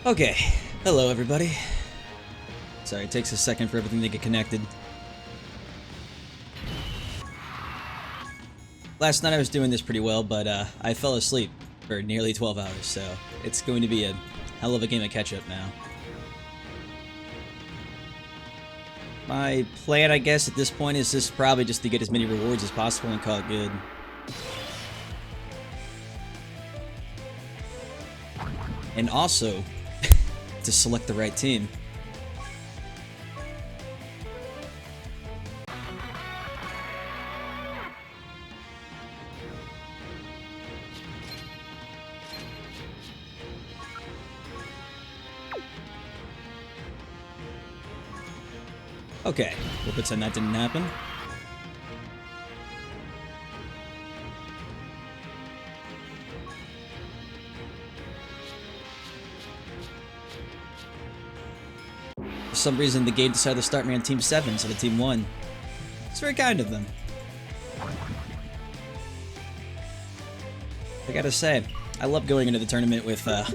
Okay, hello everybody. Sorry, it takes a second for everything to get connected. Last night I was doing this pretty well, but I fell asleep for nearly 12 hours, so it's going to be a hell of a game of catch-up now. My plan, I guess, at this point is just probably just to get as many rewards as possible and call it good. And also, to select the right team. Okay, we'll pretend that didn't happen. For some reason, the game decided to start me on Team 7 instead of Team 1. It's very kind of them. I gotta say, I love going into the tournament with an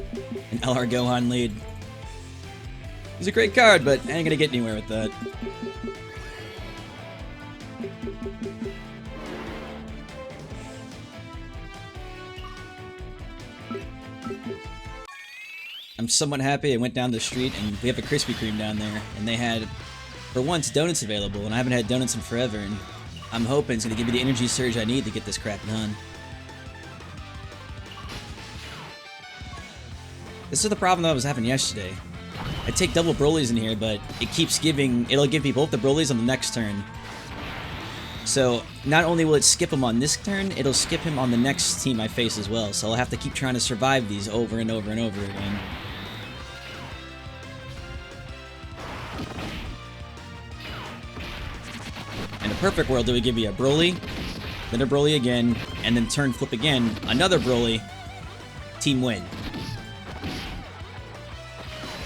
LR Gohan lead. He's a great card, but I ain't gonna get anywhere with that. I'm somewhat happy I went down the street and we have a Krispy Kreme down there, and they had, for once, donuts available, and I haven't had donuts in forever, and I'm hoping it's gonna give me the energy surge I need to get this crap done. This is the problem that I was having yesterday. I take double Broly's in here, but it keeps it'll give me both the Broly's on the next turn. So, not only will it skip him on this turn, it'll skip him on the next team I face as well, so I'll have to keep trying to survive these over and over and over again. In a perfect world, it would give me a Broly, then a Broly again, and then turn flip again, another Broly, team win.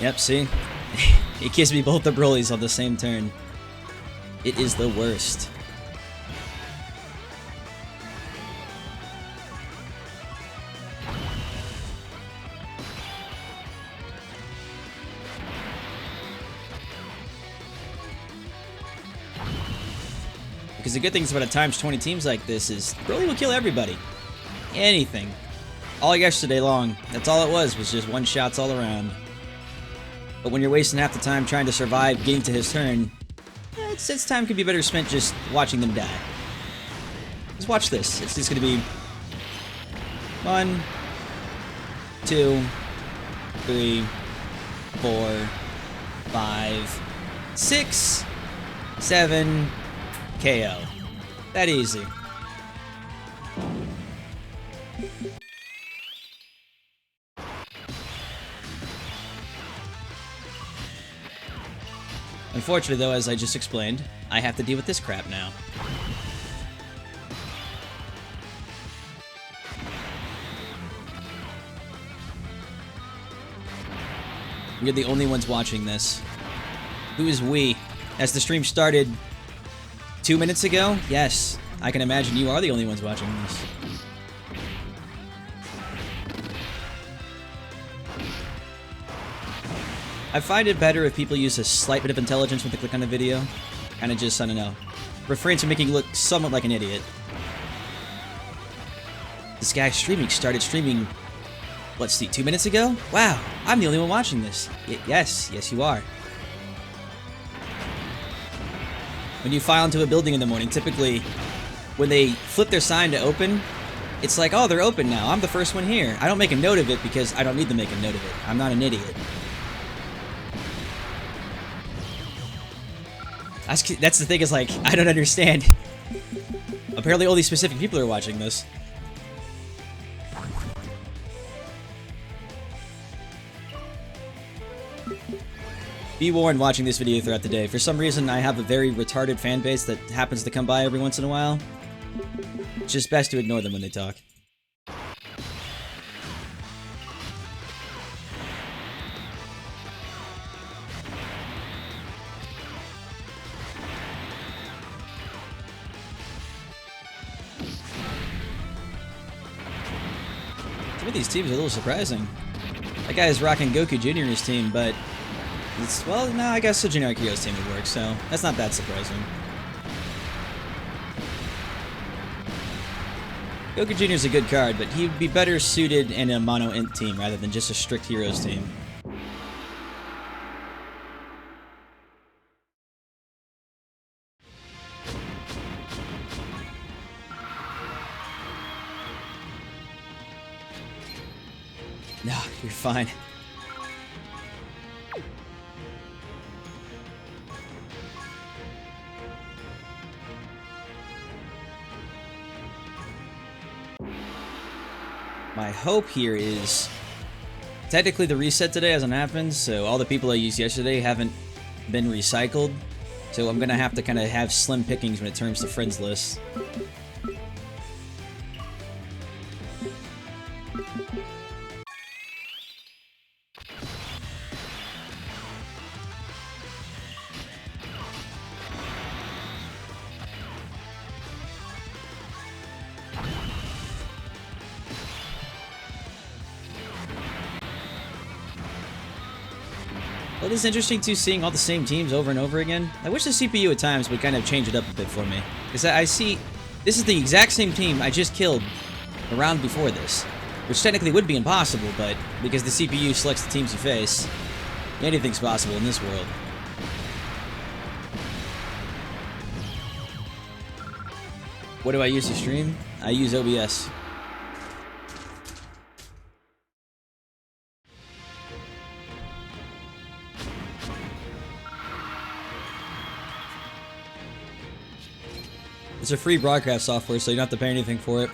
Yep, see? It gives me both the Broly's on the same turn. It is the worst. Because the good things about a times 20 teams like this is Broly will kill everybody. Anything. All yesterday long. That's all it was just one shots all around. But when you're wasting half the time trying to survive getting to his turn, its time could be better spent just watching them die. Just watch this. It's just gonna be 1, 2, 3, 4, 5, 6, 7, KO. That easy. Unfortunately, though, as I just explained, I have to deal with this crap now. You're the only ones watching this. Who is we? As the stream started 2 minutes ago? Yes, I can imagine you are the only ones watching this. I find it better if people use a slight bit of intelligence when they click on a video. Kinda just, I don't know, refrains from making you look somewhat like an idiot. This guy started streaming, let's see, 2 minutes ago? Wow, I'm the only one watching this. Yes, you are. When you file into a building in the morning, typically, when they flip their sign to open, it's like, oh, they're open now. I'm the first one here. I don't make a note of it because I don't need to make a note of it. I'm not an idiot. That's the thing, is like, I don't understand. Apparently only specific people are watching this. Be warned watching this video throughout the day. For some reason, I have a very retarded fan base that happens to come by every once in a while. It's just best to ignore them when they talk. Some of these teams are a little surprising. That guy is rocking Goku Jr. in his team, but it's, well, no, I guess a generic Heroes team would work, so that's not that surprising. Goku Jr. is a good card, but he'd be better suited in a mono int team rather than just a strict Heroes team. No, you're fine. My hope here is, technically the reset today hasn't happened, so all the people I used yesterday haven't been recycled, so I'm gonna have to kind of have slim pickings when it turns to friends list. Well, it is interesting too, seeing all the same teams over and over again. I wish the CPU at times would kind of change it up a bit for me. Because I see, this is the exact same team I just killed a round before this. Which technically would be impossible, but because the CPU selects the teams you face, anything's possible in this world. What do I use to stream? I use OBS. It's a free broadcast software, so you don't have to pay anything for it.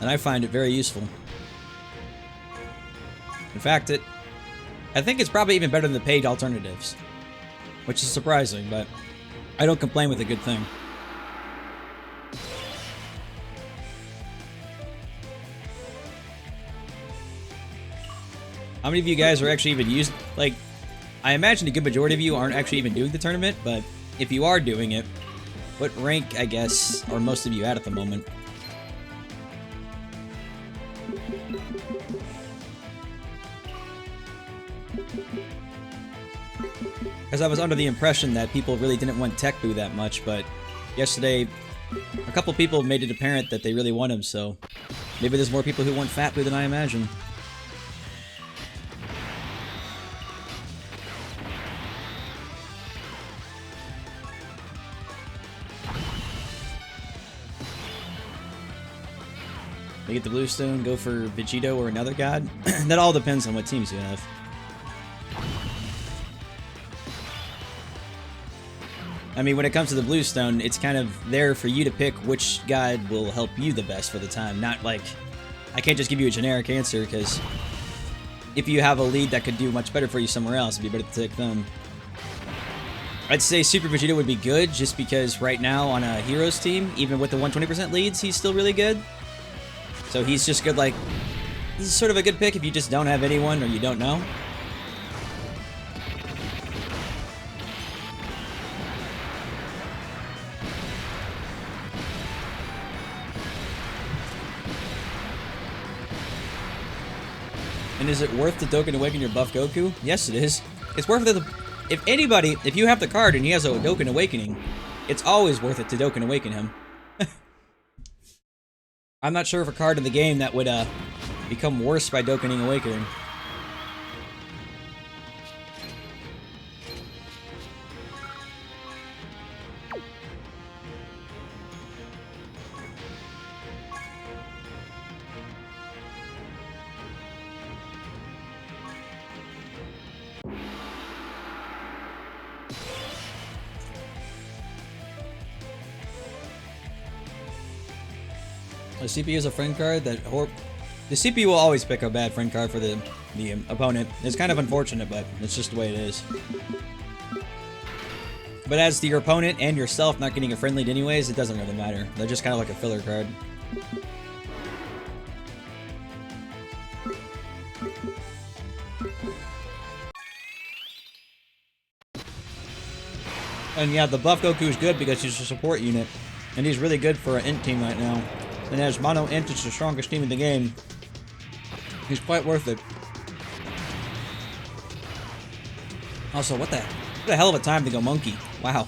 And I find it very useful. In fact, I think it's probably even better than the paid alternatives. Which is surprising, but I don't complain with a good thing. How many of you guys are actually even using, like, I imagine a good majority of you aren't actually even doing the tournament, but if you are doing it, what rank, I guess, are most of you at the moment? Because I was under the impression that people really didn't want Tech Boo that much, but yesterday, a couple people made it apparent that they really want him, so maybe there's more people who want Fat Boo than I imagine. They get the blue stone, go for Vegeta or another god? That all depends on what teams you have. I mean, when it comes to the blue stone, it's kind of there for you to pick which god will help you the best for the time. Not like, I can't just give you a generic answer, because if you have a lead that could do much better for you somewhere else, it'd be better to take them. I'd say Super Vegeta would be good, just because right now on a Heroes team, even with the 120% leads, he's still really good. So he's just good, like, this is sort of a good pick if you just don't have anyone or you don't know. And is it worth to Dokkan Awaken your buff Goku? Yes, it is. It's worth it. If anybody, if you have the card and he has a Dokkan Awakening, it's always worth it to Dokkan Awaken him. I'm not sure of a card in the game that would become worse by Dokkaning Awakening. The CPU is a friend card that the CPU will always pick a bad friend card for the opponent. It's kind of unfortunate, but it's just the way it is. But as to your opponent and yourself not getting a friend lead anyways, it doesn't really matter. They're just kind of like a filler card. And yeah, the buff Goku is good because he's a support unit. And he's really good for an int team right now. And as mono int is the strongest team in the game, He's quite worth it. Also, what a hell of a time to go monkey. Wow.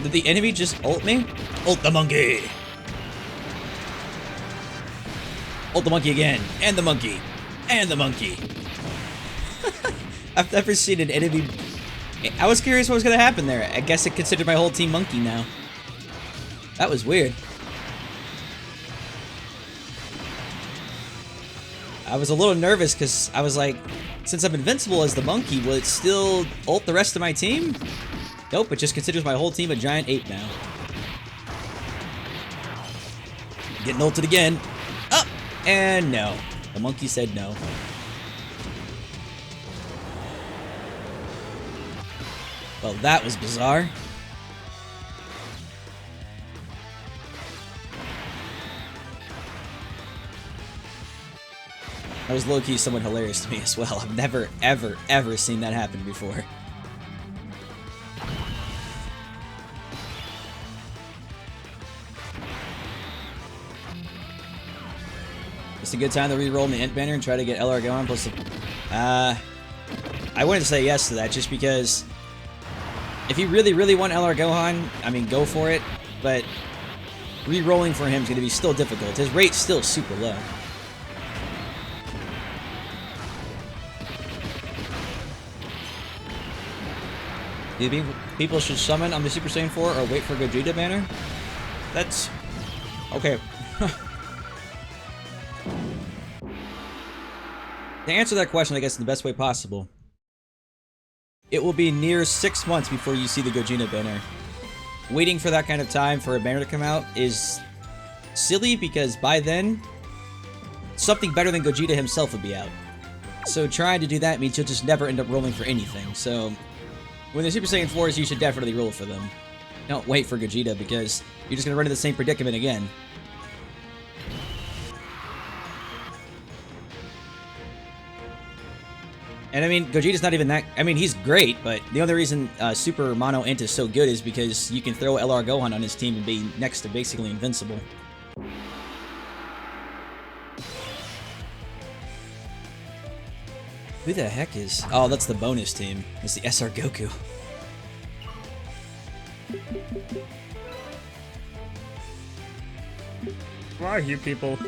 Did the enemy just ult me? Ult the monkey! Ult the monkey again. And the monkey. And the monkey. I've never seen an enemy... I was curious what was going to happen there. I guess it considered my whole team monkey now. That was weird. I was a little nervous because I was like, since I'm invincible as the monkey, will it still ult the rest of my team? Nope, it just considers my whole team a giant ape now. Getting ulted again. Up! And no. The monkey said no. Well, that was bizarre. That was low-key somewhat hilarious to me as well. I've never, ever, ever seen that happen before. It's a good time to re-roll in the Int banner and try to get LR going. Plus, I wouldn't say yes to that just because if you really, really want LR Gohan, I mean, go for it. But re-rolling for him is going to be still difficult. His rate's still super low. Do you think people should summon on the Super Saiyan 4 or wait for Vegeta banner? That's... okay. To answer that question, I guess in the best way possible, it will be near 6 months before you see the Gogeta banner. Waiting for that kind of time for a banner to come out is silly because by then, something better than Gogeta himself would be out. So trying to do that means you'll just never end up rolling for anything. So when the Super Saiyan 4s, you should definitely roll for them. Don't wait for Gogeta because you're just going to run into the same predicament again. And I mean, Gogeta's not even that... I mean, he's great, but the only reason Super Mono Int is so good is because you can throw LR Gohan on his team and be next to basically invincible. Who the heck is... oh, that's the bonus team. It's the SR Goku. Who are you people?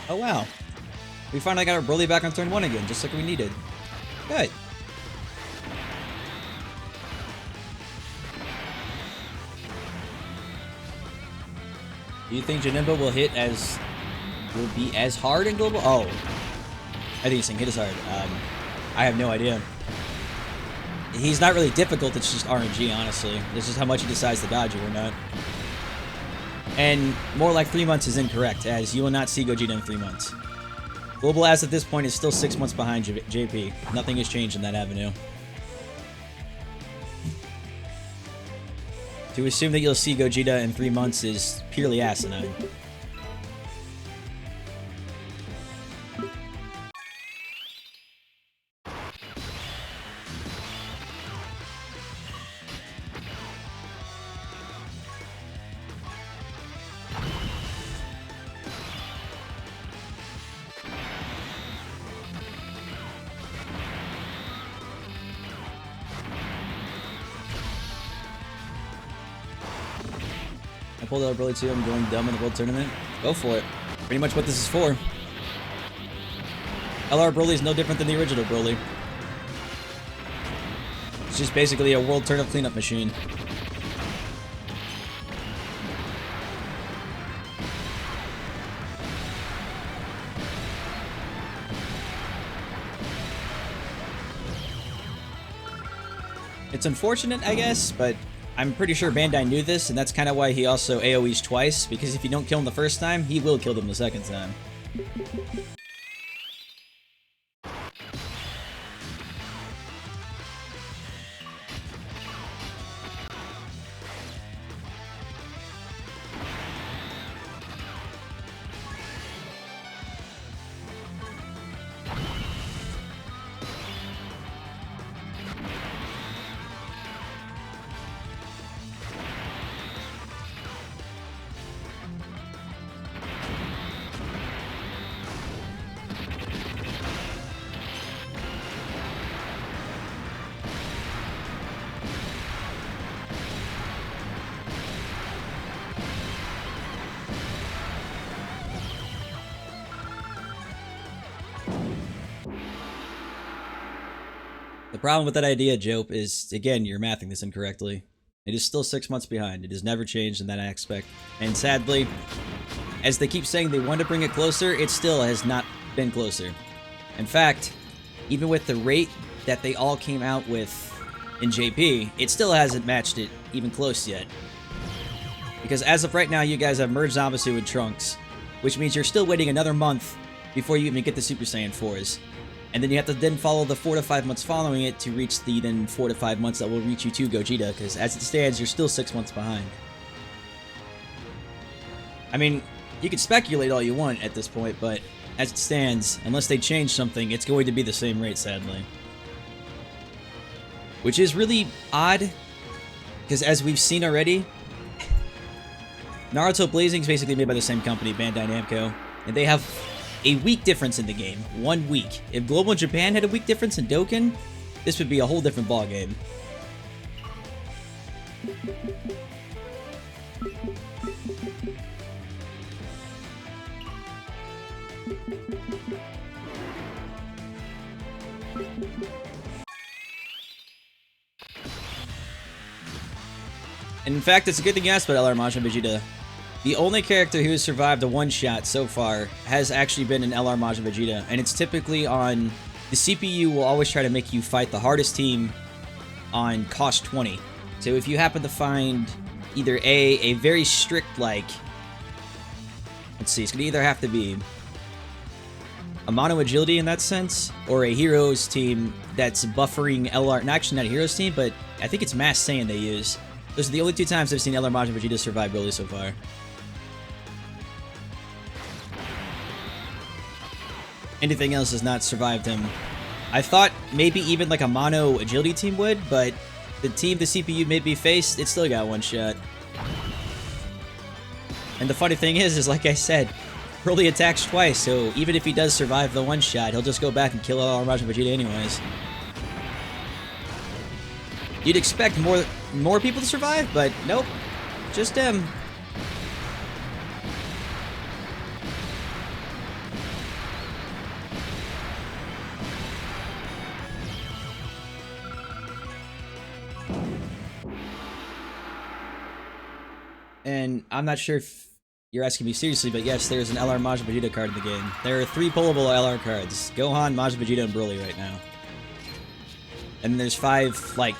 Oh wow. We finally got our Broly back on turn 1 again, just like we needed. Good. Do you think Janemba will be as hard in global? Oh. I think he's saying hit as hard. I have no idea. He's not really difficult, it's just RNG, honestly. It's just how much he decides to dodge it or not. And more like 3 months is incorrect, as you will not see Gogeta in 3 months. Global as at this point is still 6 months behind JP. Nothing has changed in that avenue. To assume that you'll see Gogeta in 3 months is purely asinine. I pulled out Broly 2, I'm going dumb in the World Tournament. Go for it. Pretty much what this is for. LR Broly is no different than the original Broly. It's just basically a World Turnip cleanup machine. It's unfortunate, I guess, but I'm pretty sure Bandai knew this, and that's kind of why he also AoEs twice, because if you don't kill him the first time, he will kill them the second time. problem with that idea, Jope, is, again, you're mathing this incorrectly. It is still 6 months behind. It has never changed in that aspect. And sadly, as they keep saying they want to bring it closer, it still has not been closer. In fact, even with the rate that they all came out with in JP, it still hasn't matched it even close yet. Because as of right now, you guys have merged Zamasu and Trunks, which means you're still waiting another month before you even get the Super Saiyan 4s. And then you have to then follow the 4 to 5 months following it to reach the then 4 to 5 months that will reach you to Gogeta, because as it stands, you're still 6 months behind. I mean, you can speculate all you want at this point, but as it stands, unless they change something, it's going to be the same rate, sadly. Which is really odd, because as we've seen already, Naruto Blazing is basically made by the same company, Bandai Namco, and they have a week difference in the game. 1 week. If Global Japan had a week difference in Dokkan, this would be a whole different ballgame. And in fact, it's a good thing you asked about LR Majin Vegeta. The only character who has survived a one-shot so far has actually been an LR Majin Vegeta, and it's typically on... The CPU will always try to make you fight the hardest team on cost 20. So if you happen to find either a very strict, like... Let's see, it's going to either have to be a mono agility in that sense, or a heroes team that's buffering LR... No, actually not a heroes team, but I think it's Mass Saiyan they use. Those are the only 2 times I've seen LR Majin Vegeta survive Broly so far. Anything else has not survived him. I thought maybe even like a mono agility team would, but the team the CPU made me face, it still got 1 shot. And the funny thing is like I said, Broly attacks twice, so even if he does survive the 1 shot, he'll just go back and kill LR Majin Vegeta anyways. You'd expect more people to survive, but nope, just him. And I'm not sure if you're asking me seriously, but yes, there's an LR Majin Vegeta card in the game. There are 3 pullable LR cards. Gohan, Majin Vegeta, and Broly right now. And then there's 5, like,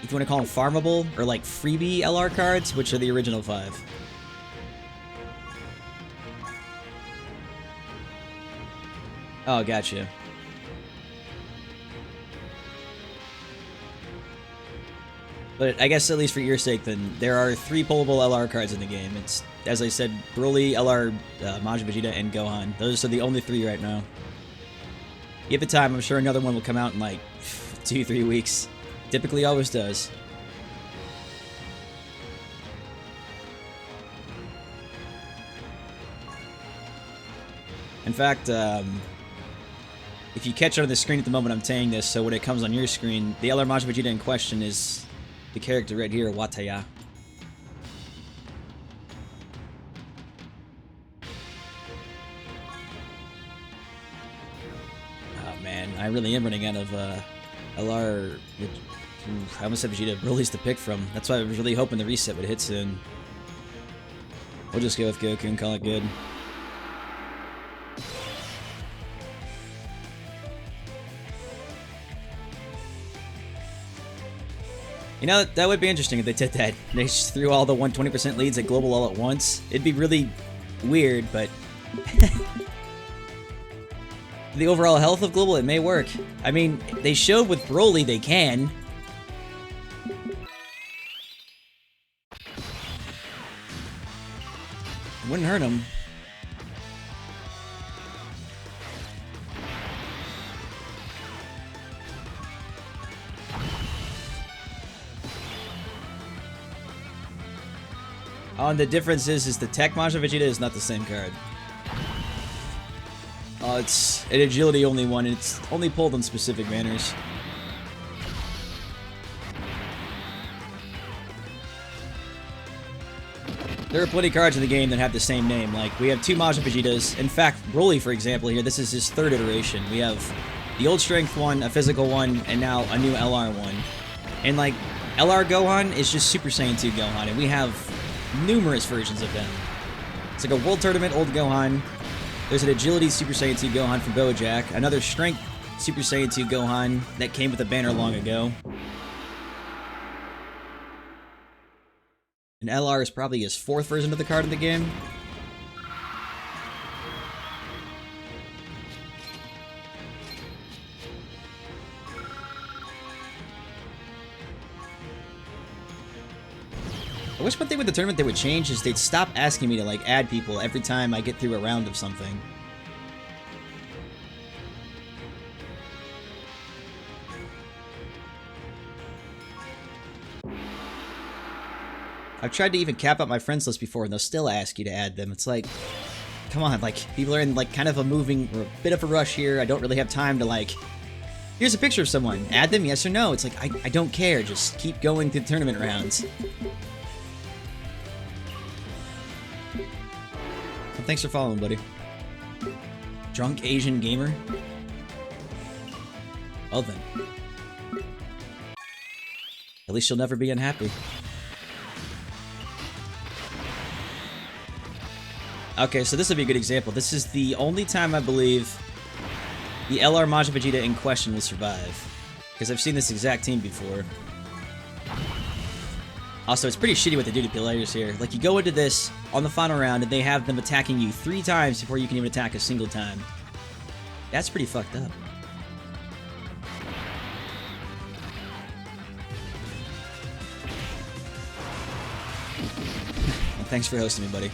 if you want to call them farmable, or like freebie LR cards, which are the original 5. Oh, gotcha. But I guess at least for your sake, then, there are 3 pullable LR cards in the game. It's, as I said, Broly, LR, Majin Vegeta, and Gohan. Those are the only 3 right now. Give it time, I'm sure another one will come out in like 2-3 weeks. Typically always does. In fact, if you catch it on the screen at the moment I'm saying this, so when it comes on your screen, the LR Majin Vegeta in question is the character right here, Wataya. Oh man, I really am running out of LR... I almost said Vegeta, Broly's to pick from. That's why I was really hoping the reset would hit soon. We'll just go with Goku and call it good. You know, that would be interesting if they did that. They just threw all the 120% leads at Global all at once. It'd be really weird, but... the overall health of Global, it may work. I mean, they showed with Broly they can. Wouldn't hurt him. Oh, and the difference is the Tech Majin Vegeta is not the same card. Oh, it's an agility only one, and it's only pulled in specific manners. There are plenty of cards in the game that have the same name. Like, we have 2 Majin Vegetas. In fact, Broly, for example, here, this is his 3rd iteration. We have the old strength one, a physical one, and now a new LR one. And like, LR Gohan is just Super Saiyan 2 Gohan, and we have numerous versions of him. It's like a World Tournament old Gohan. There's an Agility Super Saiyan 2 Gohan from Bojack, another Strength Super Saiyan 2 Gohan that came with a banner long ago. And LR is probably his 4th version of the card in the game. I wish one thing with the tournament they would change is they'd stop asking me to like add people every time I get through a round of something. I've tried to even cap out my friends list before and they'll still ask you to add them. It's like, come on, like, people are in like kind of a moving, or a bit of a rush here. I don't really have time to like, here's a picture of someone. Add them, yes or no? It's like, I don't care. Just keep going through the tournament rounds. Well, thanks for following, buddy. Drunk Asian gamer? Well then. At least you'll never be unhappy. Okay, so this would be a good example. This is the only time I believe the LR Majin Vegeta in question will survive. Because I've seen this exact team before. Also, it's pretty shitty what they do to players here. Like, you go into this on the final round and they have them attacking you 3 times before you can even attack a single time. That's pretty fucked up. Well, thanks for hosting me, buddy.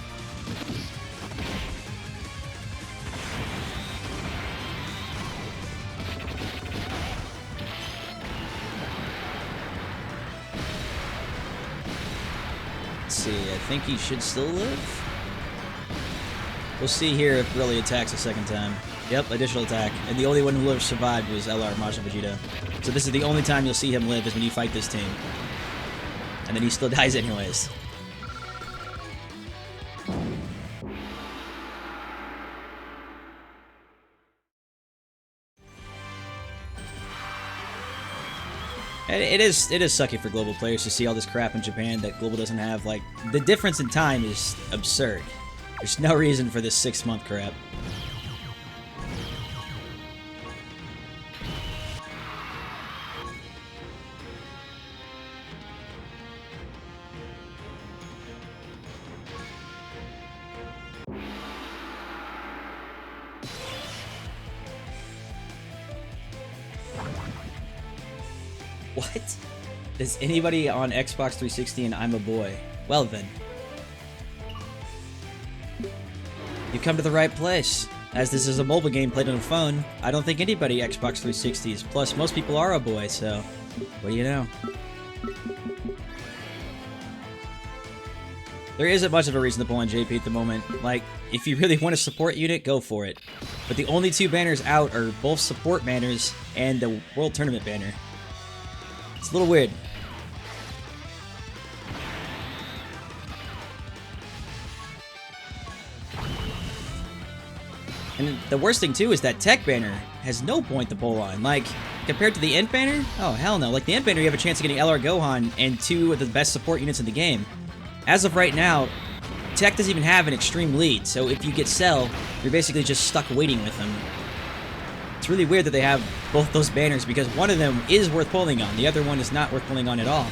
I think he should still live. We'll see here if it really attacks a second time. Yep, additional attack. And the only one who survived was LR Majin Vegeta. So this is the only time you'll see him live is when you fight this team. And then he still dies anyways. It is sucky for global players to see all this crap in Japan that global doesn't have. Like, the difference in time is absurd. There's no reason for this 6-month crap. What? Is anybody on Xbox 360 and I'm a boy? Well then. You've come to the right place. As this is a mobile game played on a phone, I don't think anybody Xbox 360s. Plus, most people are a boy, so what do you know? There isn't much of a reason to pull on JP at the moment. Like, if you really want a support unit, go for it. But the only 2 banners out are both support banners and the World Tournament banner. It's a little weird. And the worst thing too is that Tech banner has no point to pull on. Like, compared to the Int banner, oh hell no. Like the Int banner, you have a chance of getting LR Gohan and 2 of the best support units in the game. As of right now, Tech doesn't even have an extreme lead, so if you get Cell, you're basically just stuck waiting with them. It's really weird that they have both those banners because one of them is worth pulling on, the other one is not worth pulling on at all.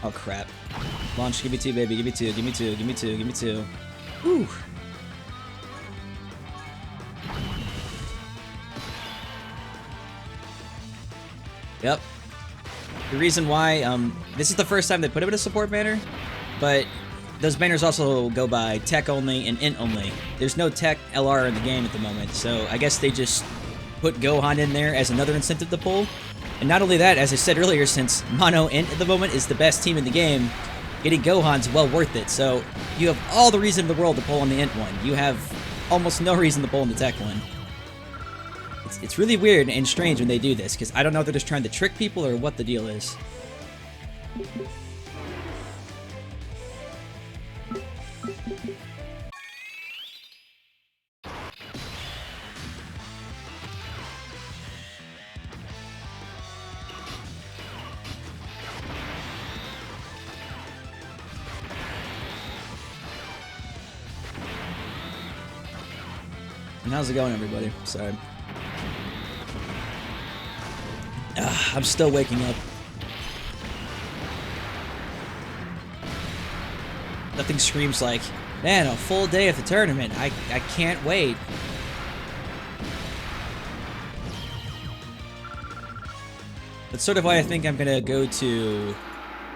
Oh crap. Launch, give me 2, baby, give me 2, give me 2, give me 2, give me 2. Whew. Yep. The reason why, this is the first time they put him in a support banner, but those banners also go by Tech only and Int only. There's no Tech LR in the game at the moment, so I guess they just put Gohan in there as another incentive to pull. And not only that, as I said earlier, since Mono Int at the moment is the best team in the game, getting Gohan's well worth it. So you have all the reason in the world to pull on the Int one. You have almost no reason to pull on the Tech one. It's really weird and strange when they do this, because I don't know if they're just trying to trick people or what the deal is. And how's it going, everybody? Sorry. I'm still waking up. Nothing screams like, man, a full day of the tournament. I can't wait. That's sort of why I think I'm gonna go to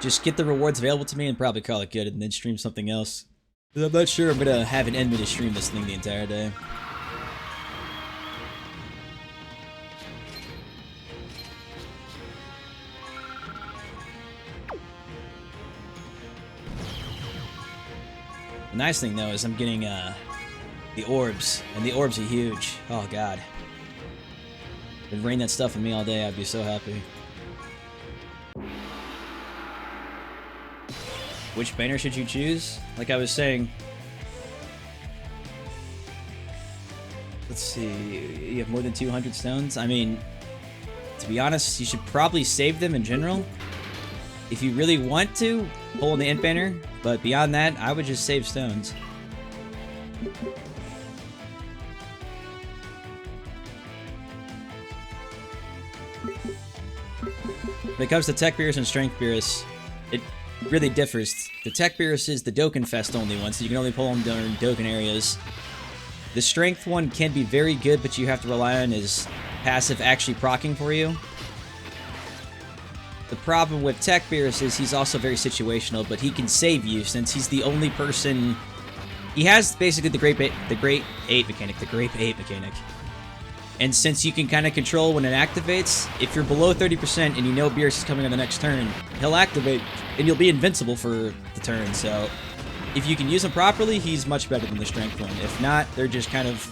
just get the rewards available to me and probably call it good and then stream something else. Because I'm not sure I'm gonna have an end me to stream this thing the entire day. The nice thing, though, is I'm getting, the orbs, and the orbs are huge. Oh, God. If it rained that stuff on me all day, I'd be so happy. Which banner should you choose? Like I was saying... Let's see... You have more than 200 stones? I mean, to be honest, you should probably save them in general. If you really want to, pull in the Int banner, but beyond that, I would just save stones. When it comes to Tech Beerus and Strength Beerus, it really differs. The Tech Beerus is the Dokkan Fest only one, so you can only pull them during Dokkan areas. The Strength one can be very good, but you have to rely on his passive actually proccing for you. The problem with Tech Beerus is he's also very situational, but he can save you since he's the only person... He has basically the Grape 8 mechanic. And since you can kind of control when it activates, if you're below 30% and you know Beerus is coming on the next turn, he'll activate and you'll be invincible for the turn. So if you can use him properly, he's much better than the Strength one. If not, they're just kind of...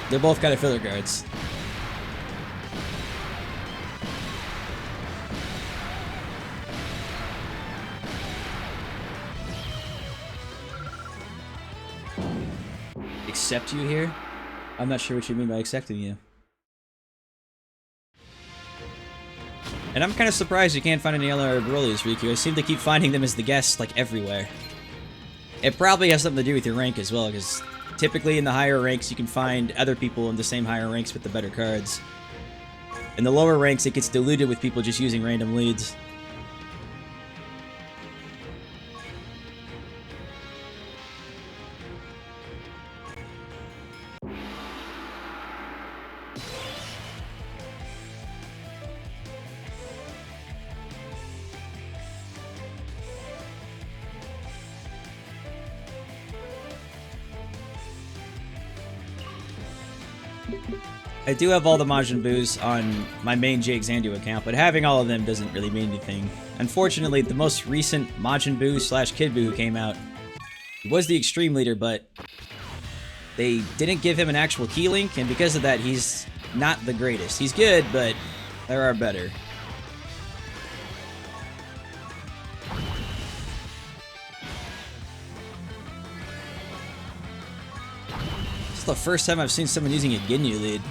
They're both kind of filler guards. Accept you here? I'm not sure what you mean by accepting you. And I'm kind of surprised you can't find any other Broly's, Riku. I seem to keep finding them as the guests, like, everywhere. It probably has something to do with your rank as well, because typically in the higher ranks you can find other people in the same higher ranks with the better cards. In the lower ranks it gets diluted with people just using random leads. I do have all the Majin Boos on my main Jx2 account, but having all of them doesn't really mean anything. Unfortunately, the most recent Majin Buu / Kid Buu who came out, he was the Extreme Leader, but they didn't give him an actual key link, and because of that, he's not the greatest. He's good, but there are better. This is the first time I've seen someone using a Ginyu lead.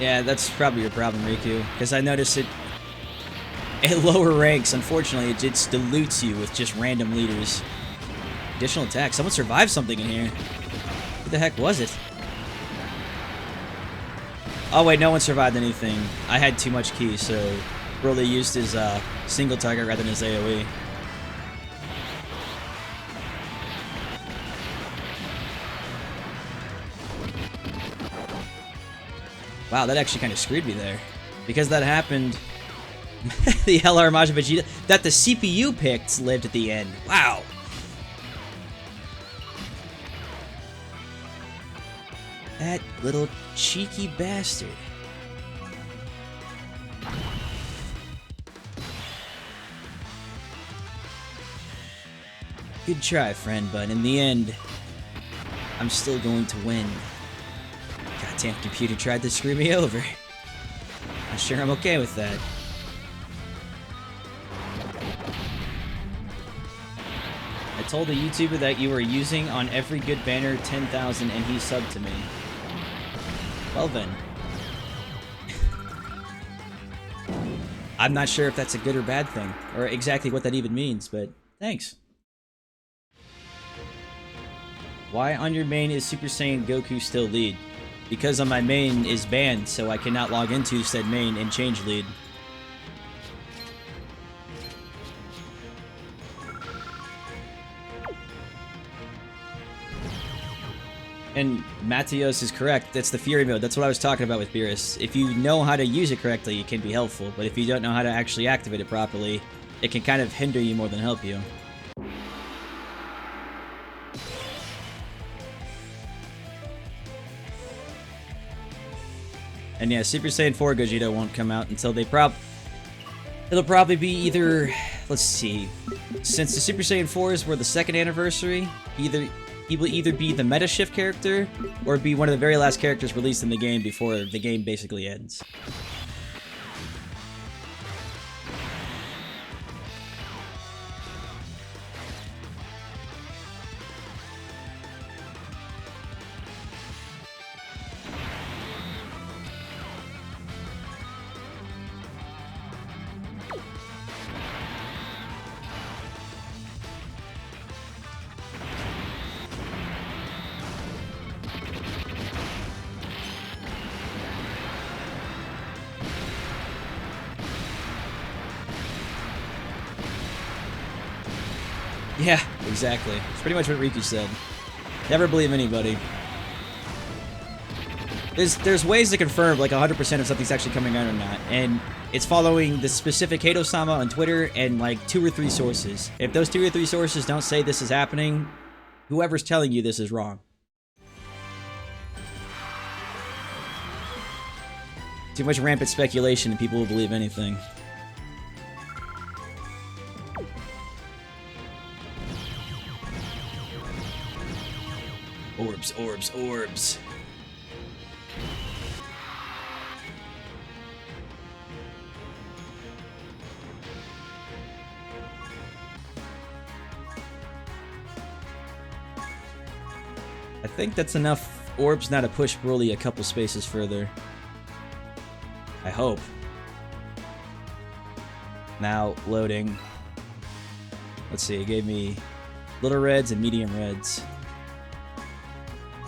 Yeah, that's probably your problem, Riku, because I noticed it at lower ranks, unfortunately, it just dilutes you with just random leaders. Additional attack. Someone survived something in here. Who the heck was it? Oh wait, no one survived anything. I had too much ki, so Broly used his single target rather than his AoE. Wow, that actually kind of screwed me there. Because that happened, the LR Majin Vegeta that the CPU picked lived at the end. Wow. That little cheeky bastard. Good try, friend, but in the end, I'm still going to win. Goddamn computer tried to screw me over. Not sure I'm okay with that. I told a YouTuber that you were using on every good banner 10,000 and he subbed to me. Well then. I'm not sure if that's a good or bad thing, or exactly what that even means, but thanks. Why on your main is Super Saiyan Goku still lead? Because on my main is banned, so I cannot log into said main and change lead. And Matthios is correct. That's the Fury mode. That's what I was talking about with Beerus. If you know how to use it correctly, it can be helpful. But if you don't know how to actually activate it properly, it can kind of hinder you more than help you. And yeah, Super Saiyan 4 Gogeta won't come out until they it'll probably be either... Let's see. Since the Super Saiyan 4s were the 2nd anniversary, he will either be the meta shift character, or be one of the very last characters released in the game before the game basically ends. Yeah, exactly. It's pretty much what Riku said. Never believe anybody. There's ways to confirm like 100% if something's actually coming out or not, and it's following the specific Hato-sama on Twitter and like 2 or 3 sources. If those 2 or 3 sources don't say this is happening, whoever's telling you this is wrong. Too much rampant speculation and people will believe anything. Orbs, orbs, orbs. I think that's enough orbs now to push Broly a couple spaces further. I hope. Now, loading. Let's see, it gave me little reds and medium reds.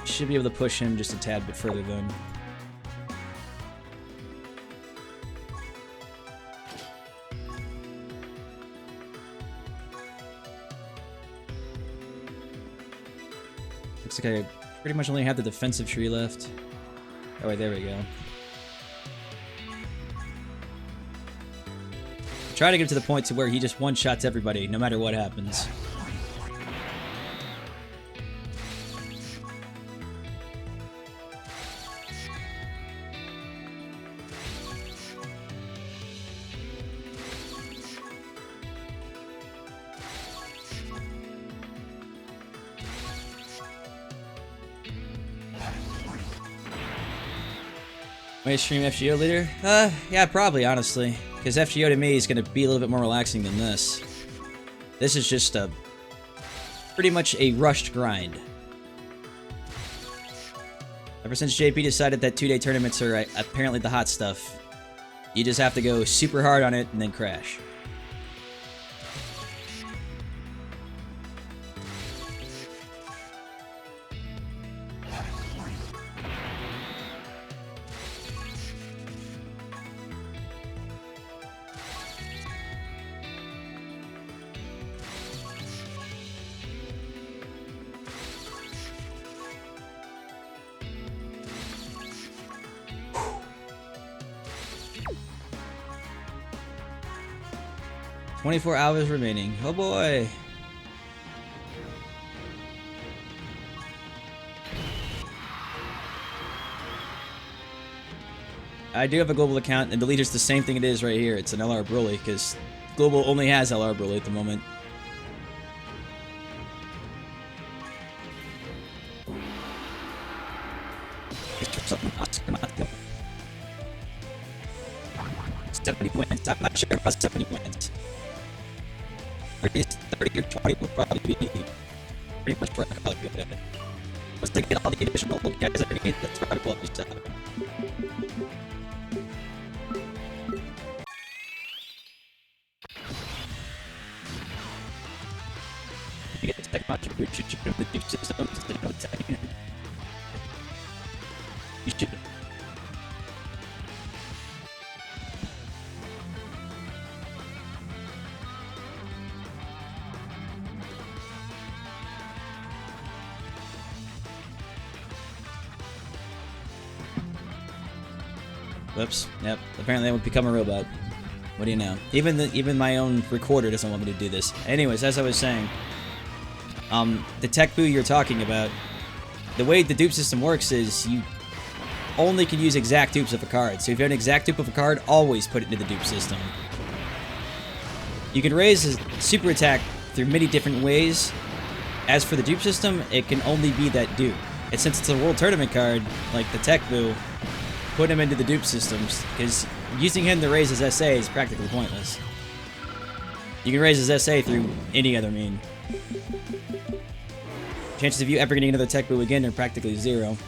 Should be able to push him just a tad bit further then. Looks like I pretty much only have the defensive tree left. Oh wait, there we go. Try to get to the point to where he just one-shots everybody, no matter what happens. May I stream FGO later? Yeah, probably, honestly. Because FGO to me is going to be a little bit more relaxing than this. This is just pretty much a rushed grind. Ever since JP decided that 2-day tournaments are apparently the hot stuff, you just have to go super hard on it and then crash. "24 hours remaining. Oh boy. I do have a global account, and the leader's the same thing it is right here. It's an LR Broly, because global only has LR Broly at the moment. Wins. I'm not sure about 70 wins. 30 or 20 would probably be pretty much where I'm probably good at it. Once they get all the additional guys underneath, that's probably what we set up. You get the tech much, you should put the dupe system instead of attacking it. You should. Whoops. Yep. Apparently I would become a robot. What do you know? Even my own recorder doesn't want me to do this. Anyways, as I was saying, the tech boo you're talking about, the way the dupe system works is you only can use exact dupes of a card. So if you have an exact dupe of a card, always put it into the dupe system. You can raise a super attack through many different ways. As for the dupe system, it can only be that dupe. And since it's a World Tournament card, like the tech boo, put him into the dupe systems, because using him to raise his SA is practically pointless. You can raise his SA through any other mean. Chances of you ever getting another tech boo again are practically zero.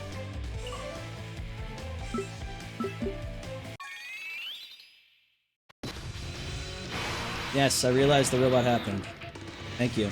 Yes, I realized the robot happened. Thank you.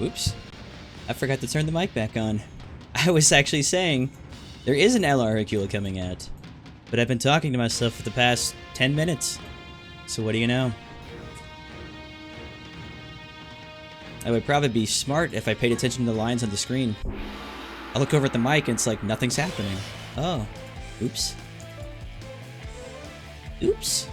Oops. I forgot to turn the mic back on. I was actually saying there is an LR Hercule coming out, but I've been talking to myself for the past 10 minutes. So what do you know? I would probably be smart if I paid attention to the lines on the screen. I look over at the mic and it's like nothing's happening. Oh. Oops. Oops.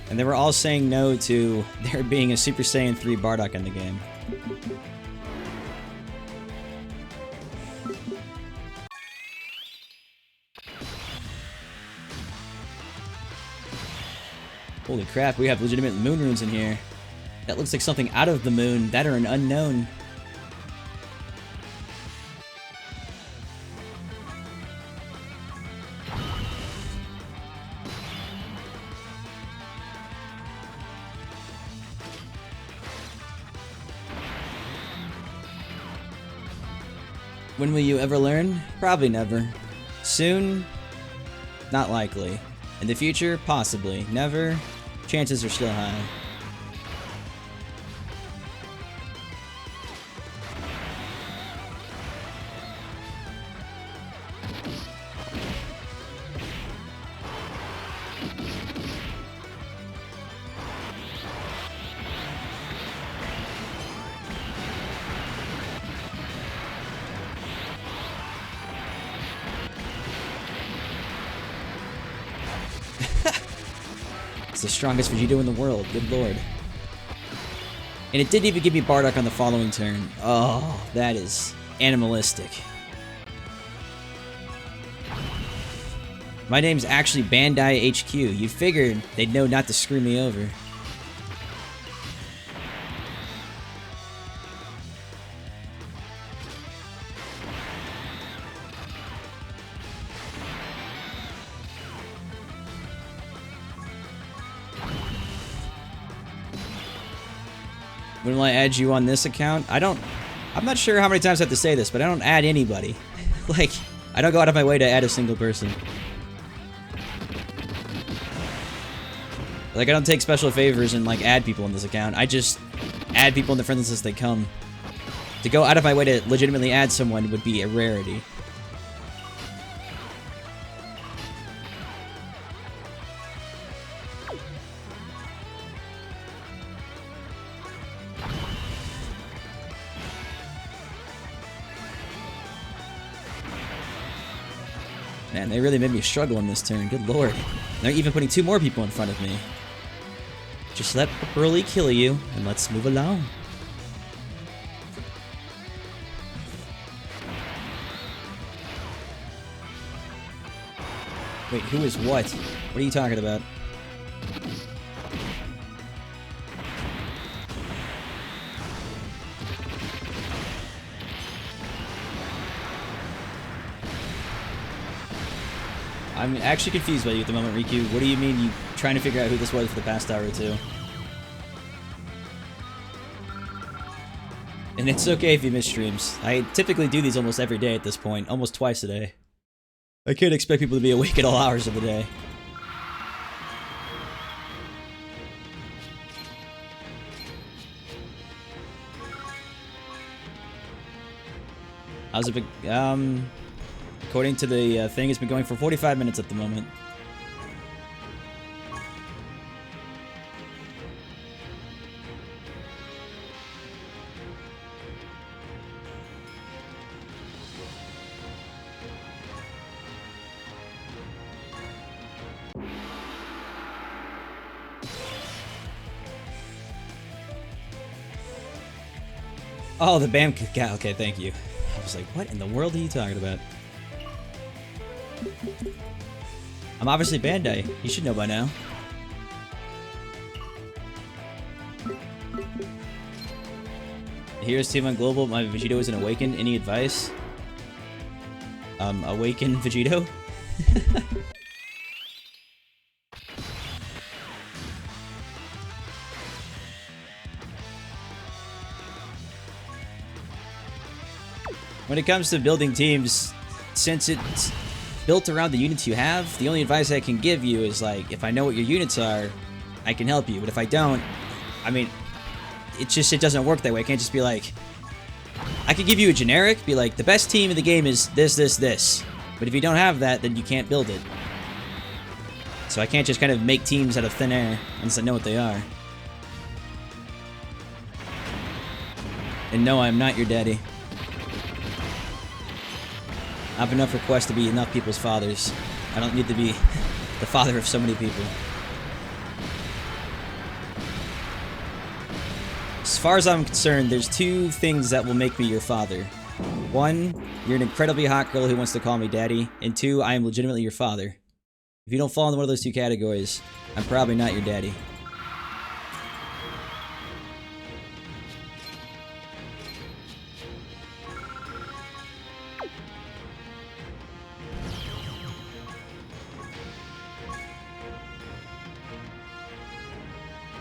And they were all saying no to there being a Super Saiyan 3 Bardock in the game. Holy crap, we have legitimate moon runes in here. That looks like something out of the moon. That are an unknown. When will you ever learn? Probably never. Soon? Not likely. In the future? Possibly. Never? Chances are still high. It's the strongest Vegeta in the world, good lord. And it didn't even give me Bardock on the following turn. Oh, that is animalistic. My name's actually Bandai HQ. You figured they'd know not to screw me over. When will I add you on this account? I'm not sure how many times I have to say this, but I don't add anybody. Like, I don't go out of my way to add a single person. Like, I don't take special favors and, like, add people on this account. I just add people in the friends list as they come. To go out of my way to legitimately add someone would be a rarity. Man, they really made me struggle in this turn. Good lord. They're even putting 2 more people in front of me. Just let Broly kill you, and let's move along. Wait, who is what? What are you talking about? I'm actually confused by you at the moment, Riku. What do you mean you trying to figure out who this was for the past hour or two? And it's okay if you miss streams. I typically do these almost every day at this point, almost twice a day. I can't expect people to be awake at all hours of the day. How's it been? According to the thing, it's been going for 45 minutes at the moment. Oh, the BAM cat. Okay, thank you. I was like, what in the world are you talking about? I'm obviously Bandai. You should know by now. Here's Team on Global. My Vegito is an Awakened. Any advice? Awaken Vegito? When it comes to building teams, since it's built around the units you have. The only advice I can give you is, like, if I know what your units are, I can help you. But if I don't, I mean, it doesn't work that way. I can't just be like, I could give you a generic, be like, the best team in the game is this, this, this. But if you don't have that, then you can't build it. So I can't just kind of make teams out of thin air unless I know what they are. And no, I'm not your daddy. I have enough requests to be enough people's fathers. I don't need to be the father of so many people. As far as I'm concerned, there's two things that will make me your father. One, you're an incredibly hot girl who wants to call me daddy. And two, I am legitimately your father. If you don't fall into one of those two categories, I'm probably not your daddy.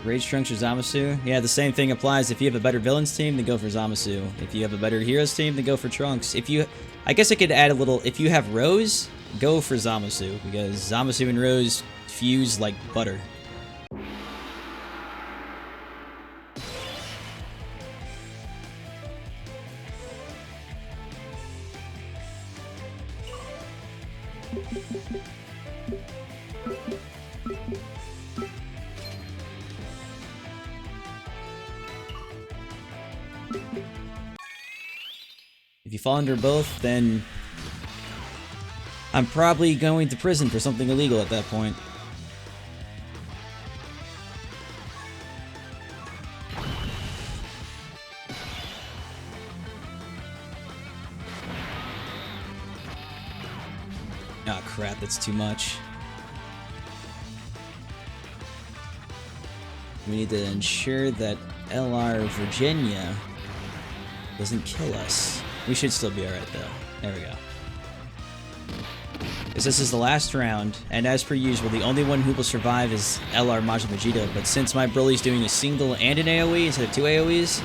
Rage Trunks or Zamasu? Yeah, the same thing applies. If you have a better villains team, then go for Zamasu. If you have a better heroes team, then go for Trunks. I guess I could add a little, if you have Rose, go for Zamasu, because Zamasu and Rose fuse like butter. If you fall under both, then I'm probably going to prison for something illegal at that point. Oh crap, that's too much. We need to ensure that LR Virginia doesn't kill us. We should still be alright though. There we go. Because this is the last round, and as per usual, the only one who will survive is LR Majin Vegeta, but since my Broly's doing a single and an AoE instead of two AoEs,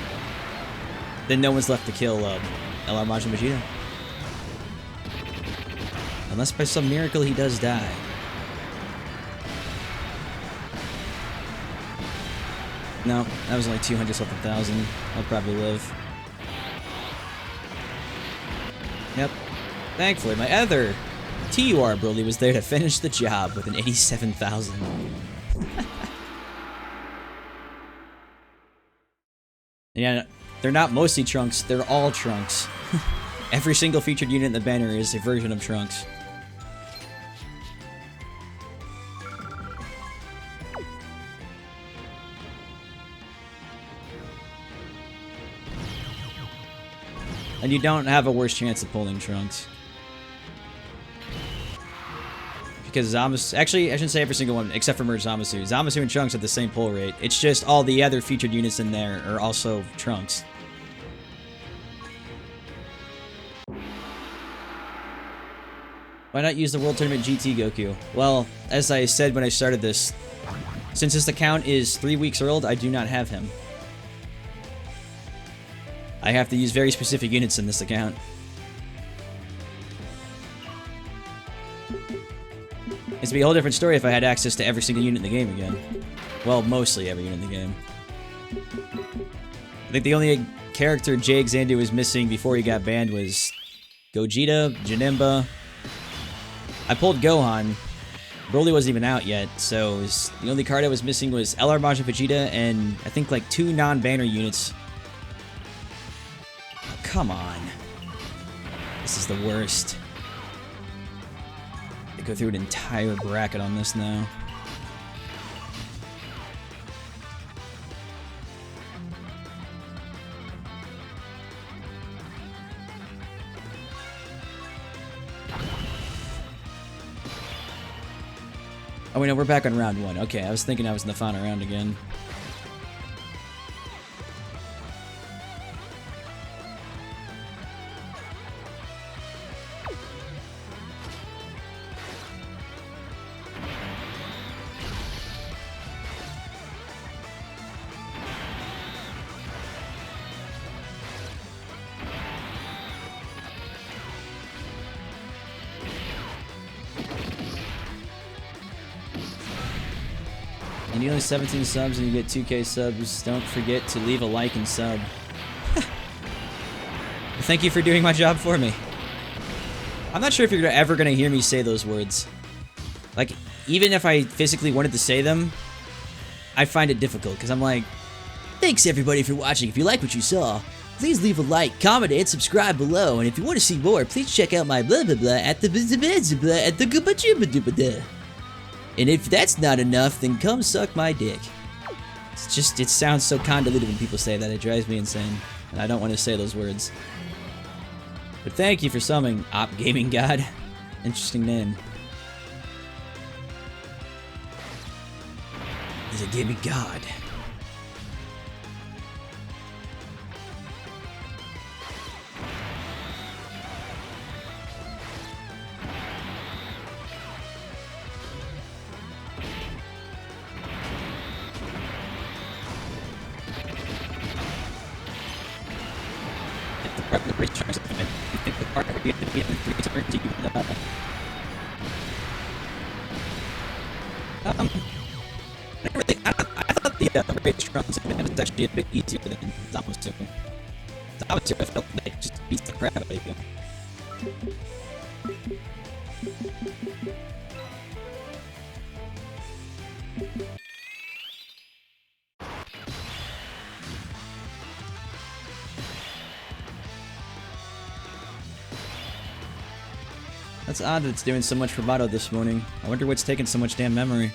then no one's left to kill LR Majin Vegeta. Unless by some miracle he does die. No, that was only 200 something thousand. I'll probably live. Yep. Thankfully, my other TUR Broly was there to finish the job with an 87,000. Yeah, they're not mostly Trunks, they're all Trunks. Every single featured unit in the banner is a version of Trunks. And you don't have a worse chance of pulling Trunks. Because Zamasu... Actually, I shouldn't say every single one, except for Merge Zamasu. Zamasu and Trunks have the same pull rate. It's just all the other featured units in there are also Trunks. Why not use the World Tournament GT Goku? Well, as I said when I started this, since this account is 3 weeks old, I do not have him. I have to use very specific units in this account. It'd be a whole different story if I had access to every single unit in the game again. Well, mostly every unit in the game. I think the only character Jx2 was missing before he got banned was Gogeta, Janemba. I pulled Gohan. Broly wasn't even out yet, so the only card I was missing was LR Majin Vegeta and I think like 2 non-banner units. Come on. This is the worst. I go through an entire bracket on this now. Oh wait, no, we're back on round 1. Okay, I was thinking I was in the final round again. And you only 17 subs and you get 2K subs. Don't forget to leave a like and sub. Thank you for doing my job for me. I'm not sure if you're ever gonna hear me say those words. Like, even if I physically wanted to say them, I find it difficult, because I'm like, thanks everybody for watching. If you like what you saw, please leave a like, comment, and subscribe below. And if you want to see more, please check out my blah blah blah at the blah at the gooba. And if that's not enough, then come suck my dick. It's just, it sounds so convoluted when people say that. It drives me insane. And I don't want to say those words. But thank you for summing, Op Gaming God. Interesting name. He's a gaming god. I thought the race runs was actually a bit easier than Zamos 2. Zamos 2, I felt like it just beats the crap out of you. That's odd that it's doing so much bravado this morning. I wonder what's taking so much damn memory.